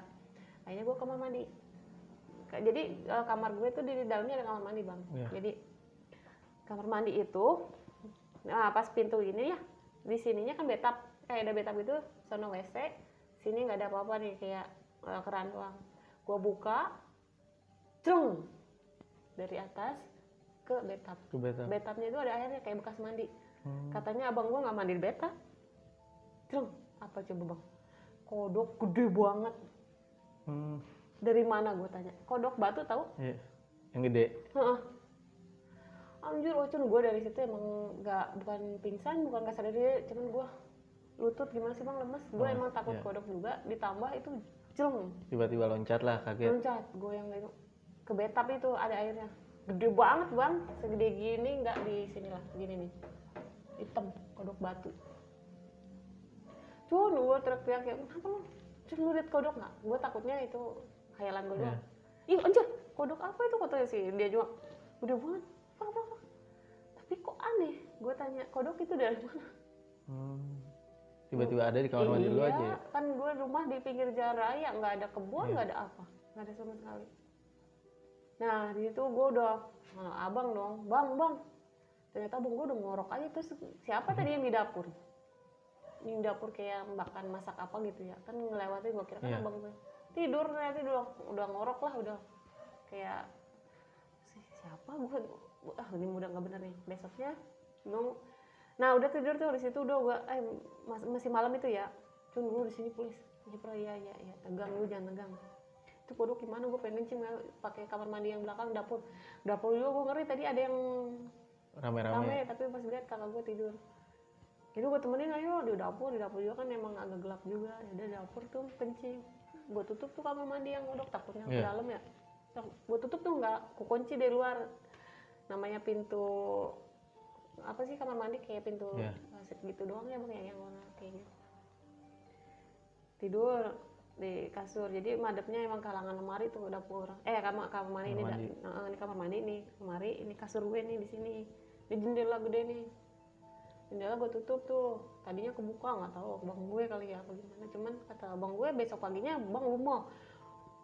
Akhirnya gua kamar mandi. Jadi kamar gue tuh di dalamnya ada kamar mandi bang. Jadi kamar mandi itu, nah pas pintu ini ya, di sininya kan bathtub, kayak ada bathtub gitu, sono WC, sini nggak ada apa-apa nih, kayak keran doang. Gua buka, cung, dari atas ke bathtub. Bathtubnya itu ada airnya kayak bekas mandi. Katanya abang gua nggak mandi di bathtub. Cung, apa coba bang? Kodok gede banget. Dari mana gue tanya? Kodok batu tahu? Iya, yang gede. Anjir, Ocun, gue dari situ emang bukan pingsan, bukan kasar diri, cuman gue lutut gimana sih bang, lemes. Gue emang takut kodok juga, ditambah itu cung. Tiba-tiba loncat lah, kaget. Loncat, gue yang itu ke bathtub itu ada airnya, gede banget bang, segede gini, nggak di sini lah, gini nih, hitam, kodok batu. Cun, gue teriak-teriak kayak, kenapa lu? Cun, lu liat kodok nggak? Gue takutnya itu khayalan gue doang. Ih anjir, kodok apa itu katanya sih, dia juga Udah banget, apa? Tapi kok aneh, gue tanya kodok itu dari mana? Tiba-tiba ada di kamar mandi lu aja ya? Kan gue rumah di pinggir jalan raya, nggak ada kebun, Iya. nggak ada apa, nggak ada sama sekali. Nah di situ gue udah abang dong, bang, ternyata abang gue udah ngorok aja. Terus siapa tadi yang di dapur? Di dapur kayak makan masak apa gitu ya, kan ngelewatin, gue kira kan Iya. abang gue tidur, ternyata udah ngorok lah, udah kayak siapa gue, ini udah nggak bener nih. Besoknya gue, nah udah tidur tuh di situ, udah gue masih malam itu ya, cun gue di sini please, ya tegang, lu jangan tegang. Itu kodok gimana, gue pengen kencing pakai kamar mandi yang belakang, dapur juga gue ngeri tadi ada yang Rame-rame. tapi pas lihat kakak gue tidur, itu gue temenin, ayo di dapur juga kan emang agak gelap juga, ada dapur tuh kencing. Gue tutup tuh kamar mandi yang kodok, takutnya ke dalam ya, gue tutup tuh, nggak ku kunci dari luar. Namanya pintu apa sih kamar mandi, kayak pintu wasit gitu doang ya bang, yang warna kayak gitu. Tidur di kasur, jadi madepnya emang kalangan lemari tuh dapur, kamar mandi ini, ini kamar mandi nih, lemari ini, kasur gue nih di sini, di jendela gede nih, jendela gue tutup tuh, tadinya kebuka, nggak tahu bang gue kali ya apa gimana, cuman kata bang gue besok paginya, bang rumah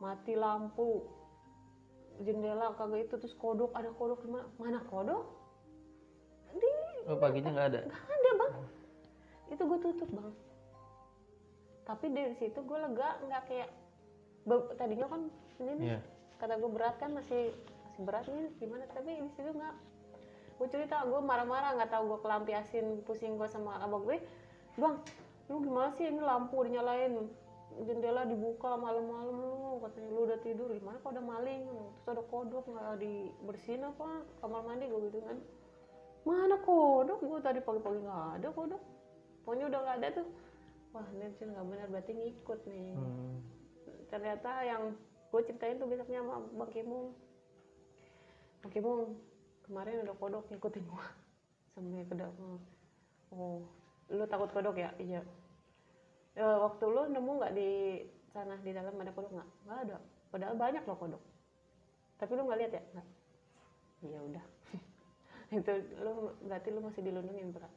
mati lampu, jendela kagak itu, terus kodok, ada kodok mana kodok di Paginya nggak ada bang, itu gue tutup bang. Tapi dari situ gue lega, nggak kayak tadinya kan ini kata gue berat kan, masih berat nih gimana, tapi di situ nggak. Gue cerita, gue marah-marah, nggak tahu gue kelampiasin, pusing gue sama abang gue, bang lu gimana sih, ini lampu dinyalain, jendela dibuka malam-malam, lu katanya lu udah tidur, gimana kalau udah maling, terus ada kodok nggak dibersihin apa kamar mandi, gue gitu kan. Mana kodok, gue tadi pagi-pagi nggak ada kodok, pokoknya udah nggak ada tuh. Wah ini nggak benar, berarti ngikut nih. Ternyata yang gue ceritain tuh besoknya sama Bang Kimung, kemarin ada kodok ngikutin gue sampai ke dalam. Oh lu takut kodok ya? Iya. Waktu lu nemu nggak di sana, di dalam ada kodok nggak? Nggak ada, padahal banyak loh kodok, tapi lu nggak lihat ya? Nggak. Ya udah. Itu lu berarti lu masih dilindungin, berat.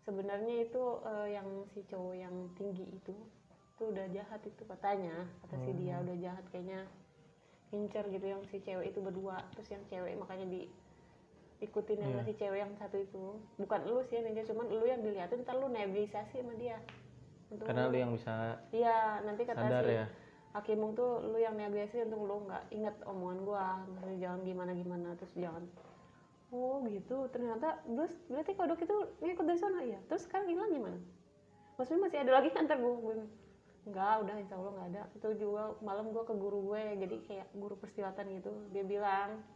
Sebenarnya itu yang si cowok yang tinggi itu udah jahat itu katanya, kata si dia udah jahat, kayaknya ngincer gitu yang si cewek itu berdua. Terus yang cewek makanya diikutin sama si cewek yang satu itu, bukan lu sih yang ngincer, cuman lu yang dilihatin, ntar lu negosiasi sama dia untuk karena lu yang bisa nanti kata sadar si ya. Hakimung tuh lu yang negosiasi untuk lu nggak inget omongan gua, jangan gimana terus jangan. Oh gitu, ternyata terus berarti kodok itu ngikut dari sana ya. Terus sekarang hilang gimana? Maksudnya masih ada lagi kan? Ntar gue enggak, udah insya Allah nggak ada. Itu juga malam gue ke guru gue, jadi kayak guru perstilatan gitu. Dia bilang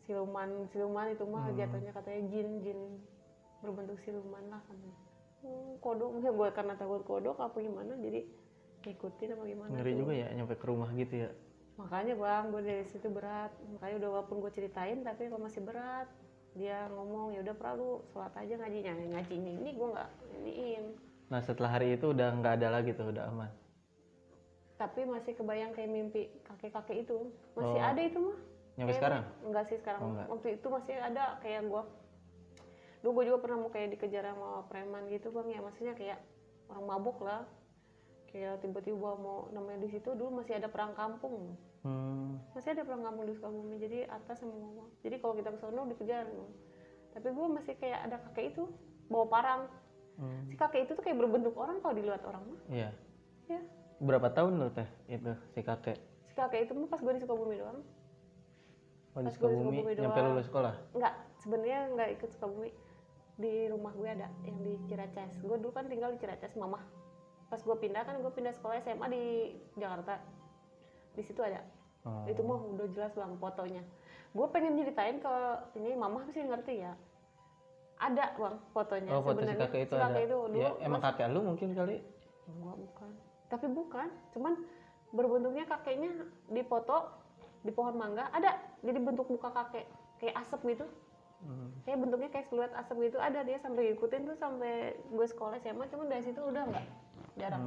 siluman itu mah jatuhnya katanya jin berbentuk siluman lah katanya. Kodok, gue karena takut kodok apa gimana, jadi ngikutin apa gimana. Ngeri juga ya nyampe ke rumah gitu ya. Makanya bang, gue dari situ berat. Makanya udah walaupun gue ceritain, tapi kok masih berat. Dia ngomong, ya udah lu sholat aja ngajinya ini gue nggak iniin. Nah setelah hari itu udah nggak ada lagi tuh, udah aman. Tapi masih kebayang kayak mimpi kakek itu, masih ada itu mah. Nyampe sekarang? Enggak sih sekarang. Waktu itu masih ada kayak gue. Dulu gue juga pernah mau kayak dikejar sama preman gitu bang ya, maksudnya kayak orang mabuk lah. Kayak tiba-tiba mau namanya di situ dulu masih ada perang kampung. Masih ada perang kampung di Sukabumi, jadi atas sama bawah. Jadi kalau kita ke sono dikejar. Tapi gue masih kayak ada kakek itu bawa parang. Si kakek itu tuh kayak berbentuk orang kalau dilihat orang mah. Iya. Ya. Berapa tahun lo teh itu si kakek? Si kakek itu mah pas gue di Sukabumi doang. Oh di Sukabumi nyampe lulus sekolah? Enggak, sebenarnya enggak ikut Sukabumi. Di rumah gue ada yang di Ciracas. Gue dulu kan tinggal di Ciracas, mama. Pas gue pindah sekolah SMA di Jakarta. Di situ ada. Itu mah udah jelas bang fotonya. Gue pengen ceritain ke ini, mama sih ngerti ya. Ada bang fotonya. Oh foto si kakek itu ada. Itu, dulu, ya emang kakek lu mungkin kali? Enggak, bukan. Tapi bukan. Cuman berbentuknya kakeknya di foto di pohon mangga ada. Jadi bentuk muka kakek kayak asap gitu. Kayak bentuknya kayak siluet asap gitu ada, dia sampai ngikutin tuh sampai gue sekolah SMA, cuman dari situ udah enggak, jarang.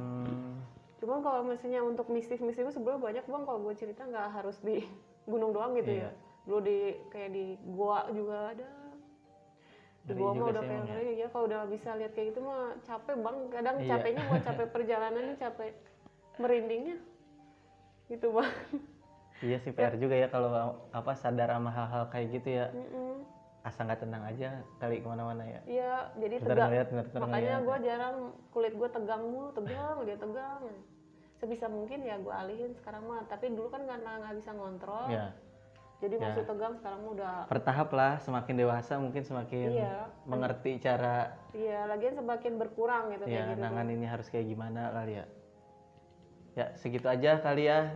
Cuman kalau misalnya untuk mistis-mistis itu sebenarnya banyak bang, kalau gue cerita nggak harus di gunung doang gitu ya. Dulu kayak di gua juga ada. Di Ngeri gua mah juga udah sih kayak emang ya. ngeri ya, kalau udah bisa lihat kayak gitu mah capek bang. Kadang Iya. capeknya bukan capek perjalanannya, capek merindingnya gitu bang. Iya sih PR juga ya kalau sadar sama hal-hal kayak gitu ya. Mm-mm. Asal nggak tenang aja kali kemana-mana ya. Iya, jadi Bentar tegang. ngeliat, bentar Makanya ngeliat. gue jarang, kulit gue tegang mulu, dia tegang. Sebisa mungkin ya gue alihin sekarang mah. Tapi dulu kan karena nggak bisa ngontrol, Ya, jadi Ya. masih tegang. Sekarang mah udah, bertahap lah, semakin dewasa mungkin semakin Iya. mengerti cara iya, lagian semakin berkurang gitu ya kayak gitu. nanganinnya harus kayak gimana kali ya. Ya segitu aja kali ya,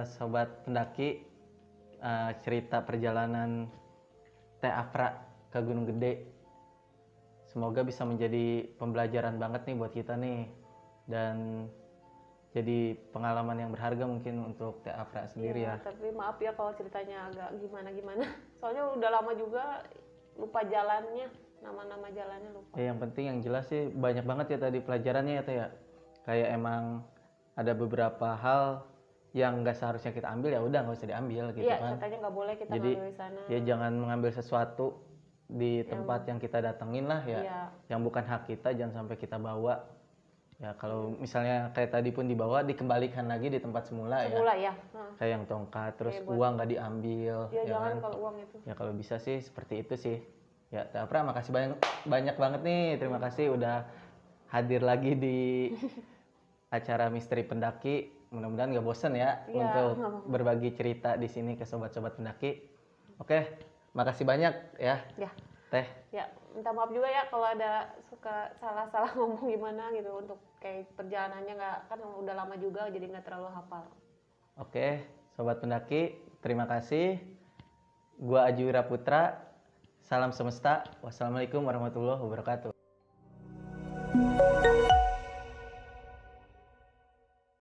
sobat pendaki, cerita perjalanan Teh Afra ke Gunung Gede. Semoga bisa menjadi pembelajaran banget nih buat kita nih, dan jadi pengalaman yang berharga mungkin untuk Teh Afra sendiri Iya, ya. tapi maaf ya kalau ceritanya agak gimana-gimana. Soalnya udah lama juga lupa jalannya, nama-nama jalannya lupa. Ya, yang penting yang jelas sih banyak banget ya tadi pelajarannya ya Teh ya. Kayak emang ada beberapa hal yang nggak seharusnya kita ambil, ya udah nggak usah diambil gitu Iya, kan. katanya nggak boleh kita Jadi ngambil di sana. ya jangan mengambil sesuatu di tempat yang kita datengin lah ya. Iya. Yang bukan hak kita jangan sampai kita bawa. Ya kalau misalnya kayak tadi pun dibawa, dikembalikan lagi di tempat semula ya. Semula ya. Nah. Kayak yang tongkat, terus Kayak buat- uang nggak diambil. Ya, jangan kan? kalau uang itu. Ya kalau bisa sih seperti itu sih. Ya Teh Afra makasih banyak banget nih. Terima kasih udah hadir lagi di acara Misteri Pendaki. Mudah-mudahan nggak bosen ya Iya, untuk nggak apa-apa. berbagi cerita di sini ke sobat-sobat pendaki. Oke, makasih banyak ya Ya. Teh. Ya, minta maaf juga ya kalau ada suka salah-salah ngomong gimana gitu, untuk kayak perjalanannya nggak, kan udah lama juga jadi nggak terlalu hafal. Oke, sobat pendaki, terima kasih. Gua Ajuwira Putra. Salam semesta. Wassalamualaikum warahmatullahi wabarakatuh.